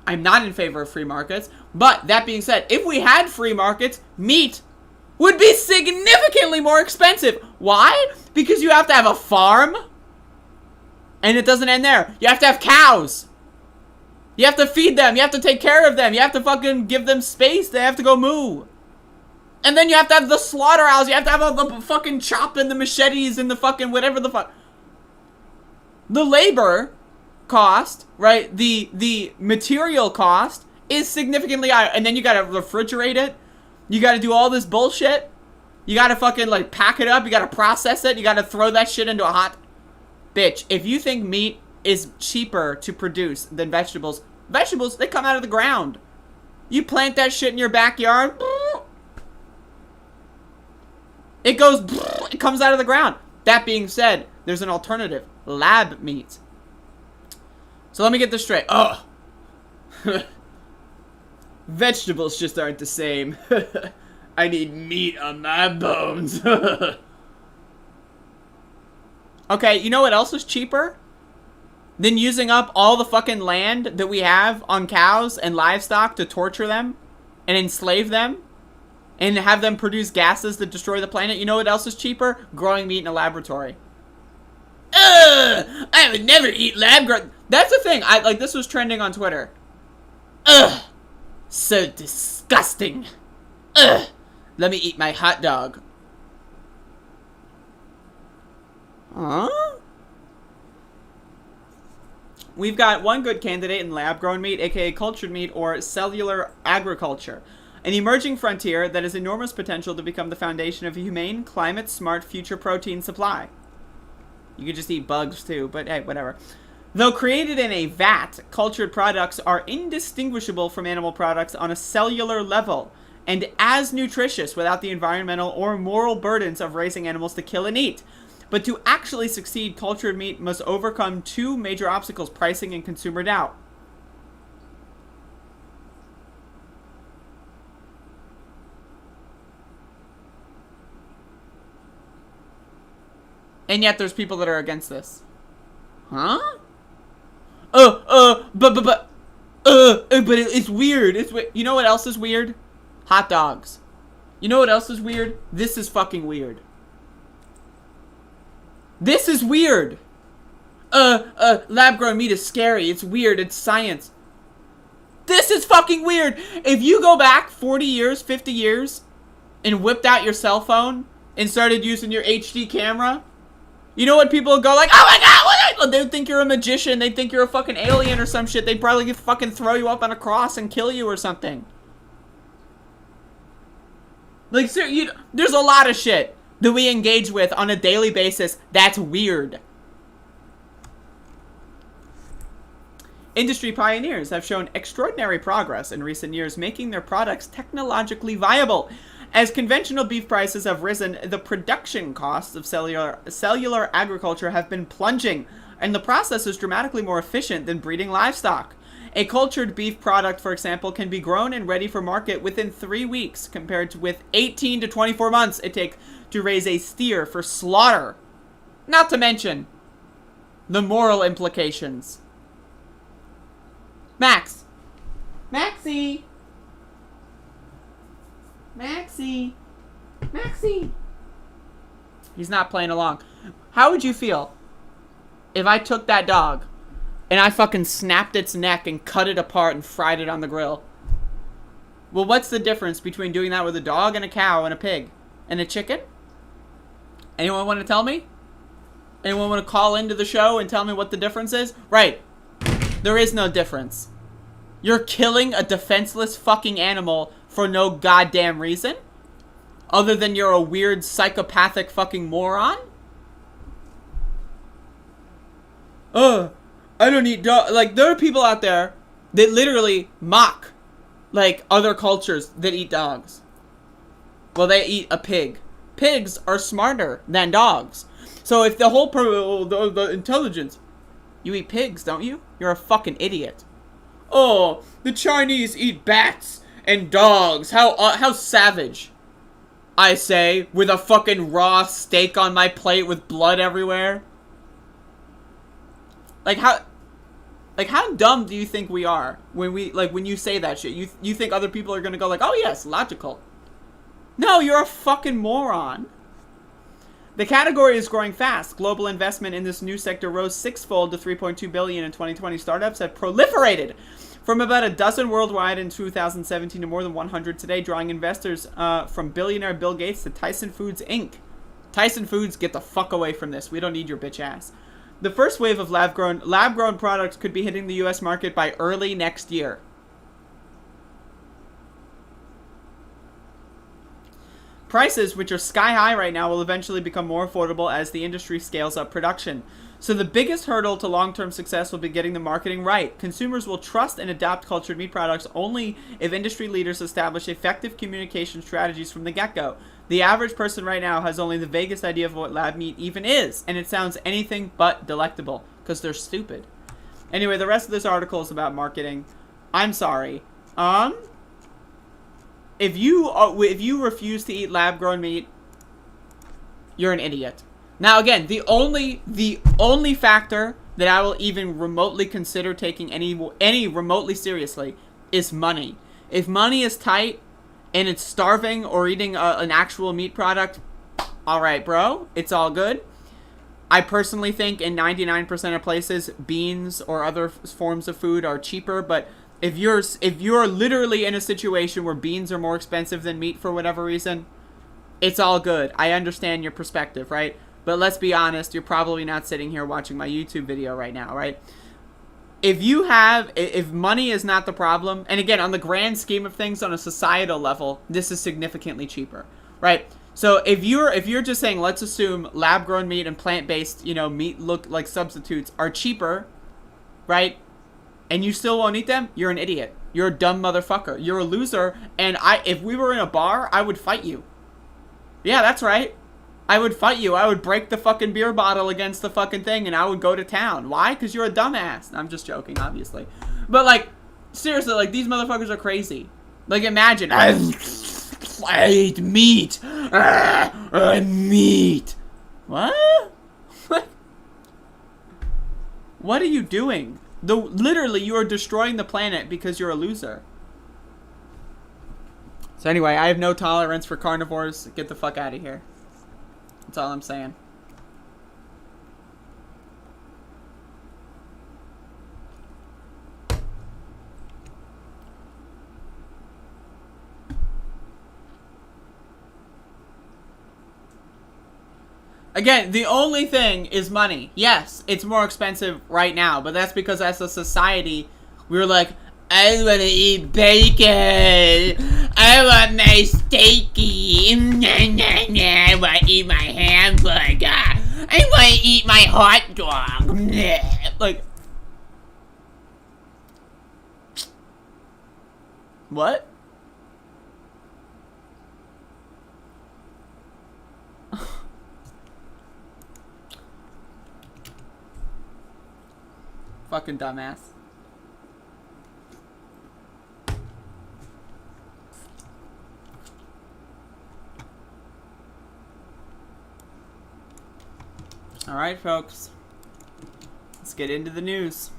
I'm not in favor of free markets. But that being said, if we had free markets, meat would be significantly more expensive. Why? Because you have to have a farm. And it doesn't end there. You have to have cows. You have to feed them. You have to take care of them. You have to fucking give them space. They have to go moo. And then you have to have the slaughterhouse. You have to have all the fucking chop and the machetes and the fucking whatever the fuck. The labor cost, right? The material cost is significantly higher. And then you gotta refrigerate it. You gotta do all this bullshit. You gotta fucking like pack it up. You gotta process it. You gotta throw that shit into a hot... Bitch, if you think meat is cheaper to produce than vegetables, they come out of the ground. You plant that shit in your backyard, it comes out of the ground. That being said, there's an alternative. Lab meat. So let me get this straight. Oh. Vegetables just aren't the same. I need meat on my bones. Okay, you know what else is cheaper than using up all the fucking land that we have on cows and livestock to torture them and enslave them and have them produce gases that destroy the planet? You know what else is cheaper? Growing meat in a laboratory. Ugh! I would never eat lab grown. That's the thing. This was trending on Twitter. Ugh! So disgusting. Ugh! Let me eat my hot dog. Huh? We've got one good candidate in lab-grown meat, aka cultured meat, or cellular agriculture. An emerging frontier that has enormous potential to become the foundation of a humane, climate-smart future protein supply. You could just eat bugs too, but hey, whatever. Though created in a vat, cultured products are indistinguishable from animal products on a cellular level, and as nutritious without the environmental or moral burdens of raising animals to kill and eat. But to actually succeed, cultured meat must overcome two major obstacles: pricing and consumer doubt. And yet there's people that are against this. Huh? But it's weird. You know what else is weird? Hot dogs. You know what else is weird? This is fucking weird. This is weird. Lab-grown meat is scary. It's weird. It's science. This is fucking weird. If you go back 40 years, 50 years, and whipped out your cell phone and started using your HD camera, you know what people would go like, oh my god, they would think you're a magician. They'd think you're a fucking alien or some shit. They'd probably fucking throw you up on a cross and kill you or something. Like, there's a lot of shit that we engage with on a daily basis that's weird. Industry pioneers have shown extraordinary progress in recent years, making their products technologically viable. As conventional beef prices have risen, the production costs of cellular agriculture have been plunging, and the process is dramatically more efficient than breeding livestock. A cultured beef product, for example, can be grown and ready for market within 3 weeks, compared to with 18 to 24 months it takes to raise a steer for slaughter. Not to mention the moral implications. Max. Maxie. Maxie. He's not playing along. How would you feel if I took that dog and I fucking snapped its neck and cut it apart and fried it on the grill? Well, what's the difference between doing that with a dog and a cow and a pig and a chicken? Anyone want to tell me? Anyone want to call into the show and tell me what the difference is? Right. There is no difference. You're killing a defenseless fucking animal for no goddamn reason? Other than you're a weird psychopathic fucking moron? I don't eat dog. Like, there are people out there that literally mock, like, other cultures that eat dogs. Well, they eat a pig. Pigs are smarter than dogs. So if the whole the intelligence, you eat pigs, don't you? You're a fucking idiot. Oh, the Chinese eat bats and dogs. How savage. I say, with a fucking raw steak on my plate with blood everywhere. Like how dumb do you think we are when when you say that shit? You think other people are gonna go like, oh yes, logical. No, you're a fucking moron. The category is growing fast. Global investment in this new sector rose sixfold to $3.2 billion in 2020. Startups have proliferated from about a dozen worldwide in 2017 to more than 100 today, drawing investors from billionaire Bill Gates to Tyson Foods, Inc. Tyson Foods, get the fuck away from this. We don't need your bitch ass. The first wave of lab-grown products could be hitting the U.S. market by early next year. Prices, which are sky high right now, will eventually become more affordable as the industry scales up production. So the biggest hurdle to long-term success will be getting the marketing right. Consumers will trust and adopt cultured meat products only if industry leaders establish effective communication strategies from the get-go. The average person right now has only the vaguest idea of what lab meat even is, and it sounds anything but delectable, because they're stupid. Anyway, the rest of this article is about marketing. I'm sorry. If you refuse to eat lab-grown meat, you're an idiot. Now, again, the only factor that I will even remotely consider taking any remotely seriously is money. If money is tight and it's starving or eating an actual meat product, all right, bro, it's all good. I personally think in 99% of places, beans or other forms of food are cheaper, but if you're literally in a situation where beans are more expensive than meat for whatever reason, it's all good. I understand your perspective, right? But let's be honest, you're probably not sitting here watching my YouTube video right now, right? If money is not the problem, and again, on the grand scheme of things, on a societal level, this is significantly cheaper, right? So if you're just saying, let's assume lab-grown meat and plant-based, meat look like substitutes are cheaper right? And you still won't eat them? You're an idiot. You're a dumb motherfucker. You're a loser. And if we were in a bar, I would fight you. Yeah, that's right. I would fight you. I would break the fucking beer bottle against the fucking thing and I would go to town. Why? Because you're a dumbass. I'm just joking, obviously. But, like, seriously, like, these motherfuckers are crazy. Like, imagine. I eat meat. Meat. What? What are you doing? Literally, you are destroying the planet because you're a loser. So anyway, I have no tolerance for carnivores. Get the fuck out of here. That's all I'm saying. Again, the only thing is money. Yes, it's more expensive right now, but that's because as a society, we were like, I want to eat bacon. I want my steaky. I want to eat my hamburger. I want to eat my hot dog. Like, what? Fucking dumbass. Alright, folks. Let's get into the news.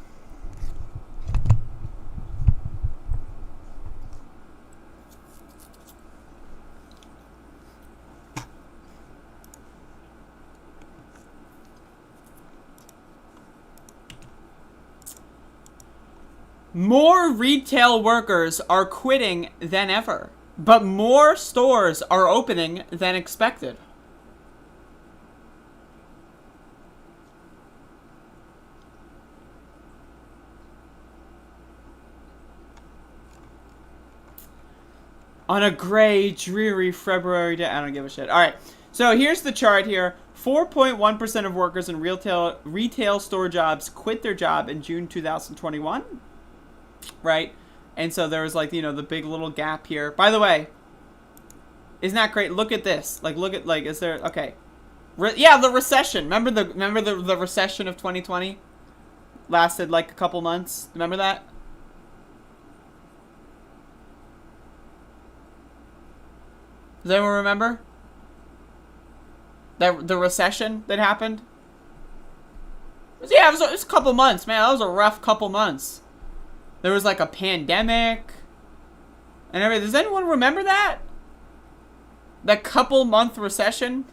More retail workers are quitting than ever, but more stores are opening than expected. On a gray, dreary February day. I don't give a shit. Alright, so here's the chart here. 4.1% of workers in retail store jobs quit their job in June 2021. Right? And so there was, like, you know, the big little gap here. By the way, isn't that great? Look at this. Like, look at, like, is there, okay. Yeah, the recession. Remember the recession of 2020? Lasted, like, a couple months. Remember that? Does anyone remember? The recession that happened? Yeah, it was a couple months, man. That was a rough couple months. There was like a pandemic and everything. Does anyone remember that? That couple month recession?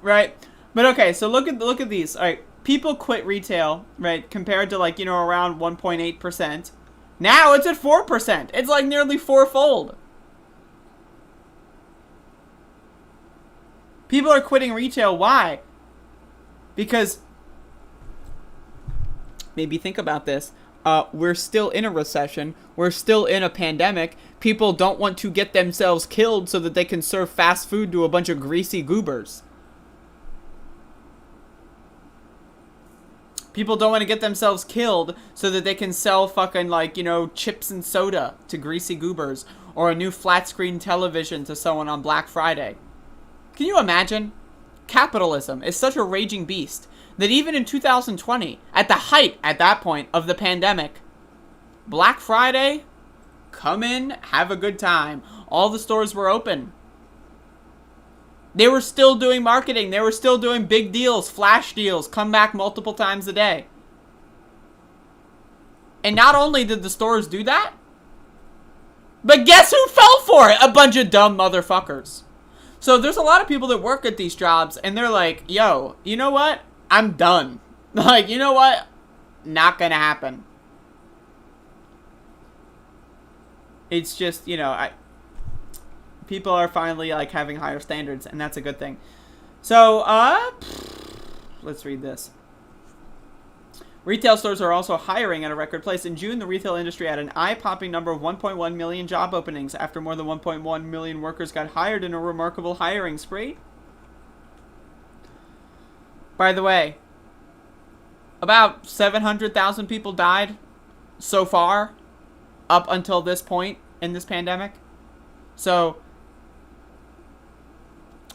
Right? But okay, so look at these. All right, people quit retail, right? Compared to, like, you know, around 1.8%. Now it's at 4%. It's like nearly fourfold. People are quitting retail. Why? Because, maybe think about this. We're still in a recession. We're still in a pandemic. People don't want to get themselves killed so that they can serve fast food to a bunch of greasy goobers. People don't want to get themselves killed so that they can sell fucking, like, you know, chips and soda to greasy goobers, or a new flat screen television to someone on Black Friday. Can you imagine? Capitalism is such a raging beast that even in 2020, at the height, at that point, of the pandemic, Black Friday, come in, have a good time. All the stores were open. They were still doing marketing. They were still doing big deals, flash deals, come back multiple times a day. And not only did the stores do that, but guess who fell for it? A bunch of dumb motherfuckers. So there's a lot of people that work at these jobs, and they're like, yo, you know what? I'm done. Like, you know what? Not gonna happen. It's just, you know, people are finally, like, having higher standards, and that's a good thing. So, let's read this. Retail stores are also hiring at a record pace. In June, the retail industry had an eye-popping number of 1.1 million job openings after more than 1.1 million workers got hired in a remarkable hiring spree. By the way, about 700,000 people died so far up until this point in this pandemic. So,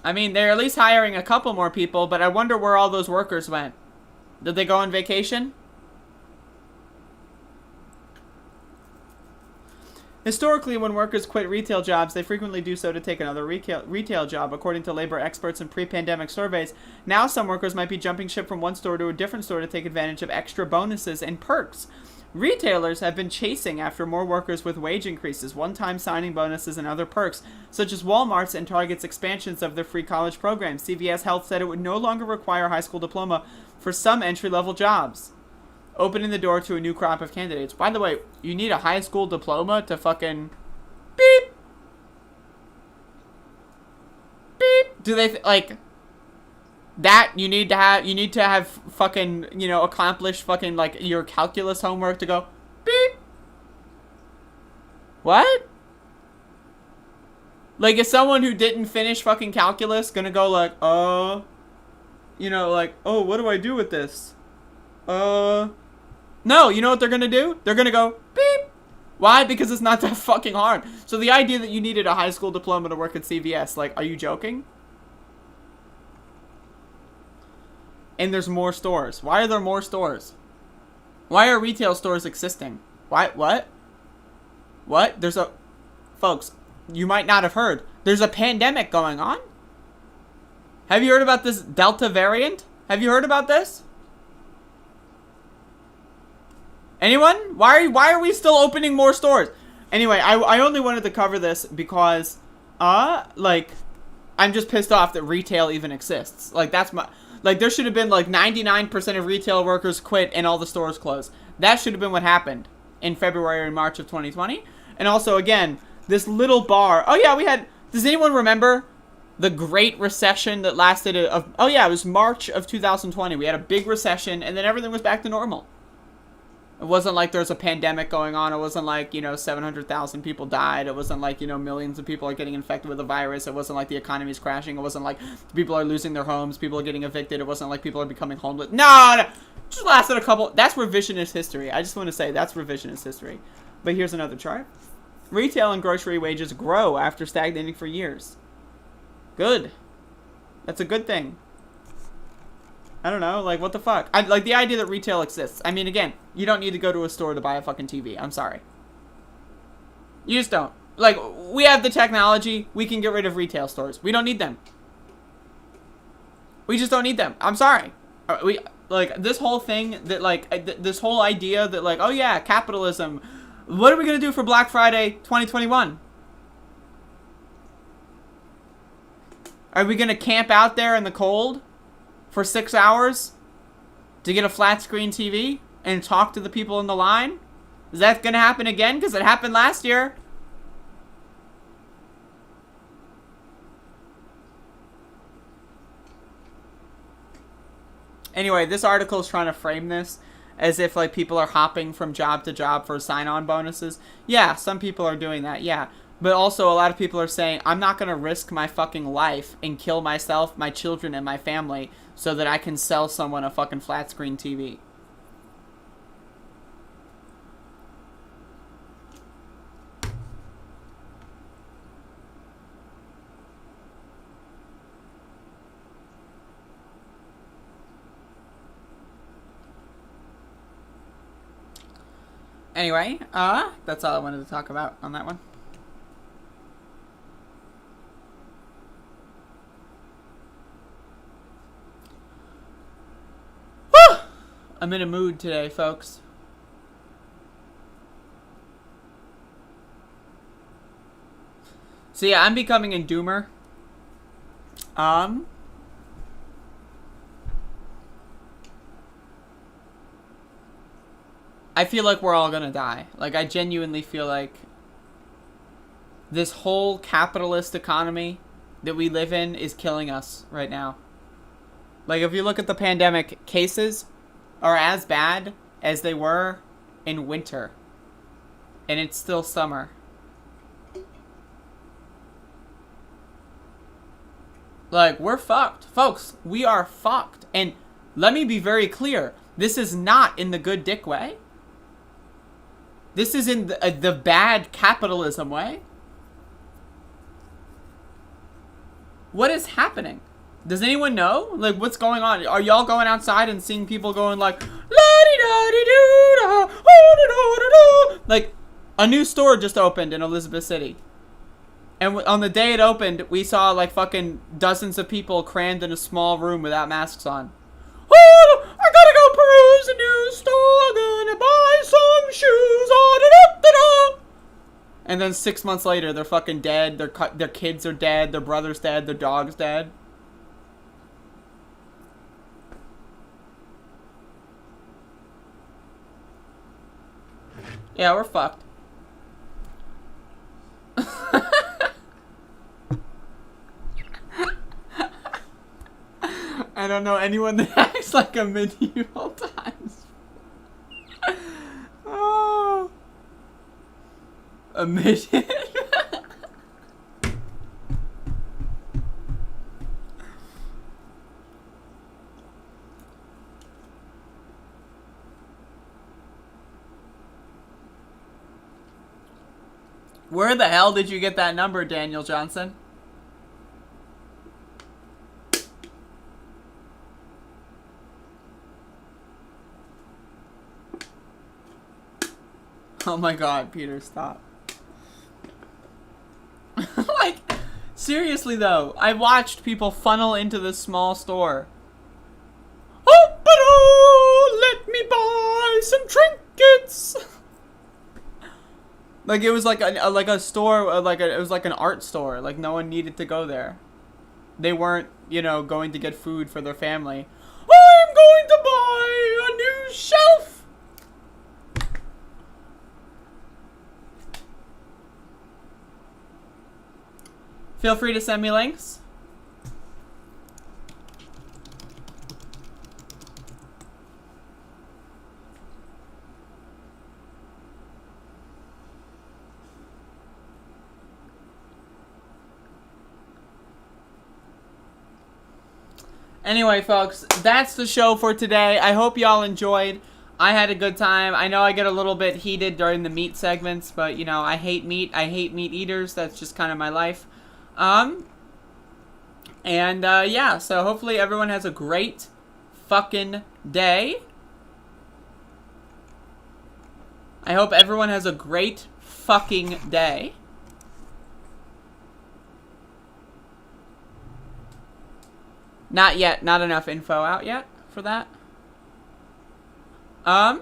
I mean, they're at least hiring a couple more people, but I wonder where all those workers went. Did they go on vacation? Historically, when workers quit retail jobs, they frequently do so to take another retail job, according to labor experts in pre-pandemic surveys. Now, some workers might be jumping ship from one store to a different store to take advantage of extra bonuses and perks. Retailers have been chasing after more workers with wage increases, one-time signing bonuses, and other perks, such as Walmart's and Target's expansions of their free college program. CVS Health said it would no longer require a high school diploma for some entry-level jobs, opening the door to a new crop of candidates. By the way, you need a high school diploma to fucking beep. Beep. Do they like that? You need to have fucking, you know, accomplished fucking like your calculus homework to go beep. What? Like, is someone who didn't finish fucking calculus gonna go like, you know, like, oh, what do I do with this? No, you know what they're gonna do? They're gonna go beep. Why? Because it's not that fucking hard. So the idea that you needed a high school diploma to work at CVS, like, are you joking? And there's more stores. Why are there more stores? Why are retail stores existing? Why? What? What? There's a... Folks, you might not have heard. There's a pandemic going on. Have you heard about this Delta variant? Have you heard about this? Anyone? Why are we still opening more stores? Anyway, I only wanted to cover this because, like, I'm just pissed off that retail even exists. Like, that's my... Like, there should have been, like, 99% of retail workers quit and all the stores closed. That should have been what happened in February and March of 2020. And also, again, this little bar... Oh, yeah, we had... Does anyone remember the Great Recession that lasted... Oh, yeah, it was March of 2020. We had a big recession, and then everything was back to normal. It wasn't like there's a pandemic going on. It wasn't like, you know, 700,000 people died. It wasn't like, you know, millions of people are getting infected with the virus. It wasn't like the economy's crashing. It wasn't like people are losing their homes. People are getting evicted. It wasn't like people are becoming homeless. No. Just lasted a couple. That's revisionist history. I just want to say that's revisionist history. But here's another chart. Retail and grocery wages grow after stagnating for years. Good. That's a good thing. I don't know, like, what the fuck? Like, the idea that retail exists. I mean, again, you don't need to go to a store to buy a fucking TV. I'm sorry. You just don't. Like, we have the technology. We can get rid of retail stores. We don't need them. We just don't need them. I'm sorry. We, like, this whole thing that, like, this whole idea that, like, oh, yeah, capitalism. What are we going to do for Black Friday 2021? Are we going to camp out there in the cold for 6 hours to get a flat screen TV and talk to the people in the line? Is that going to happen again? Because it happened last year. Anyway, this article is trying to frame this as if, like, people are hopping from job to job for sign-on bonuses. Yeah, some people are doing that, yeah. But also, a lot of people are saying, I'm not going to risk my fucking life and kill myself, my children, and my family so that I can sell someone a fucking flat screen TV. Anyway, that's all I wanted to talk about on that one. Woo! I'm in a mood today, folks. So yeah, I'm becoming a doomer. I feel like we're all gonna die. Like, I genuinely feel like this whole capitalist economy that we live in is killing us right now. Like, if you look at the pandemic, cases are as bad as they were in winter. And it's still summer. Like, we're fucked. Folks, we are fucked. And let me be very clear. This is not in the good dick way. This is in the bad capitalism way. What is happening? Does anyone know? Like, what's going on? Are y'all going outside and seeing people going like, la-di-da-di-doo-da, oh-da-da-da-da? Like, a new store just opened in Elizabeth City. And on the day it opened, we saw like fucking dozens of people crammed in a small room without masks on. Oh, I gotta go peruse a new store, gonna buy some shoes, oh-da-da-da-da. And then 6 months later, they're fucking dead, their kids are dead, their brother's dead, their dog's dead. Yeah, we're fucked. I don't know anyone that acts like a medieval times. Oh. A midget. Where the hell did you get that number, Daniel Johnson? Oh my god, Peter, stop. Like, seriously though, I watched people funnel into this small store. Oh, but oh, let me buy some trinkets. Like it was like a store, it was like an art store. Like no one needed to go there. They weren't, you know, going to get food for their family. I'm going to buy a new shelf. Feel free to send me links. Anyway, folks, that's the show for today. I hope y'all enjoyed. I had a good time. I know I get a little bit heated during the meat segments, but, you know, I hate meat. I hate meat eaters. That's just kind of my life. Yeah, so hopefully everyone has a great fucking day. I hope everyone has a great fucking day. Not yet. Not enough info out yet for that. For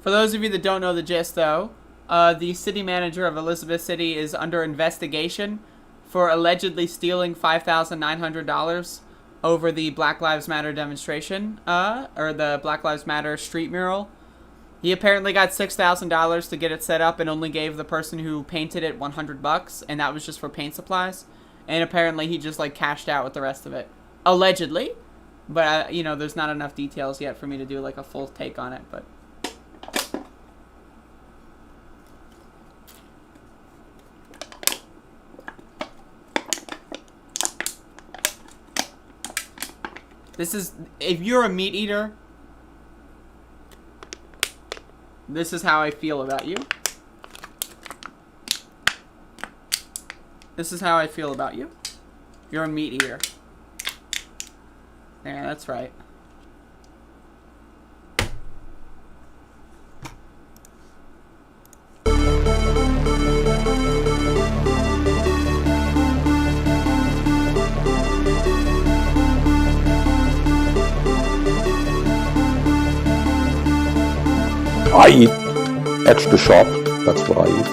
those of you that don't know the gist, though, the city manager of Elizabeth City is under investigation for allegedly stealing $5,900 over the Black Lives Matter demonstration, or the Black Lives Matter street mural. He apparently got $6,000 to get it set up and only gave the person who painted it $100, and that was just for paint supplies. And apparently he just, like, cashed out with the rest of it. Allegedly. But, you know, there's not enough details yet for me to do, like, a full take on it, but... This is... If you're a meat eater, this is how I feel about you. This is how I feel about you. You're a meat eater. Yeah, that's right. I eat extra sharp. That's what I eat.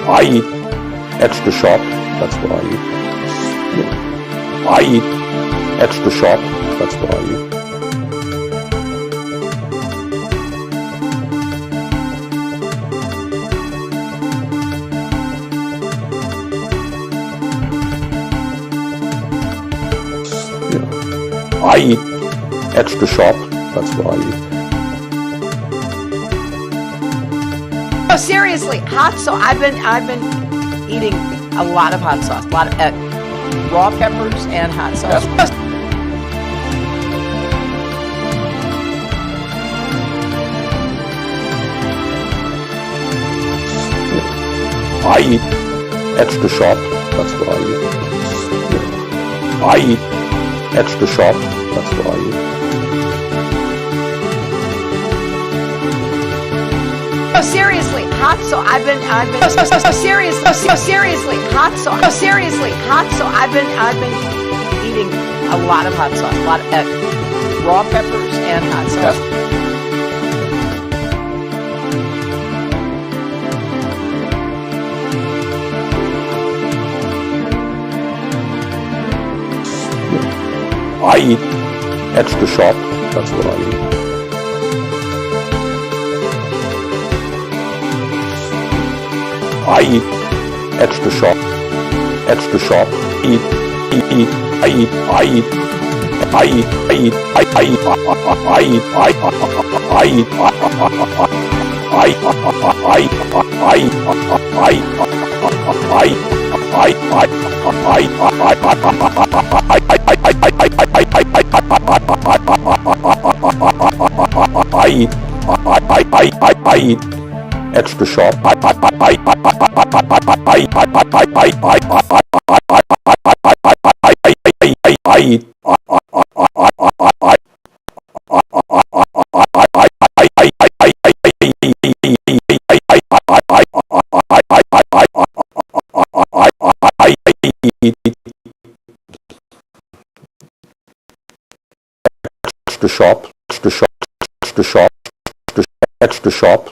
I eat extra sharp. That's what I eat. I eat extra sharp. That's what I eat. I eat extra sharp, that's what I eat. No, seriously, hot sauce. I've been eating a lot of hot sauce, a lot of raw peppers and hot sauce. I eat extra sharp, that's what I eat. I eat extra sharp, that's what I eat. No, seriously, hot sauce. I've been seriously, hot sauce. No, seriously, hot sauce. I've been eating a lot of hot sauce, a lot of raw peppers and hot sauce. I eat extra sharp, that's what I eat. I eat extra sharp, eat, I eat, extra sharp. Extra sharp, extra sharp, extra sharp, extra sharp.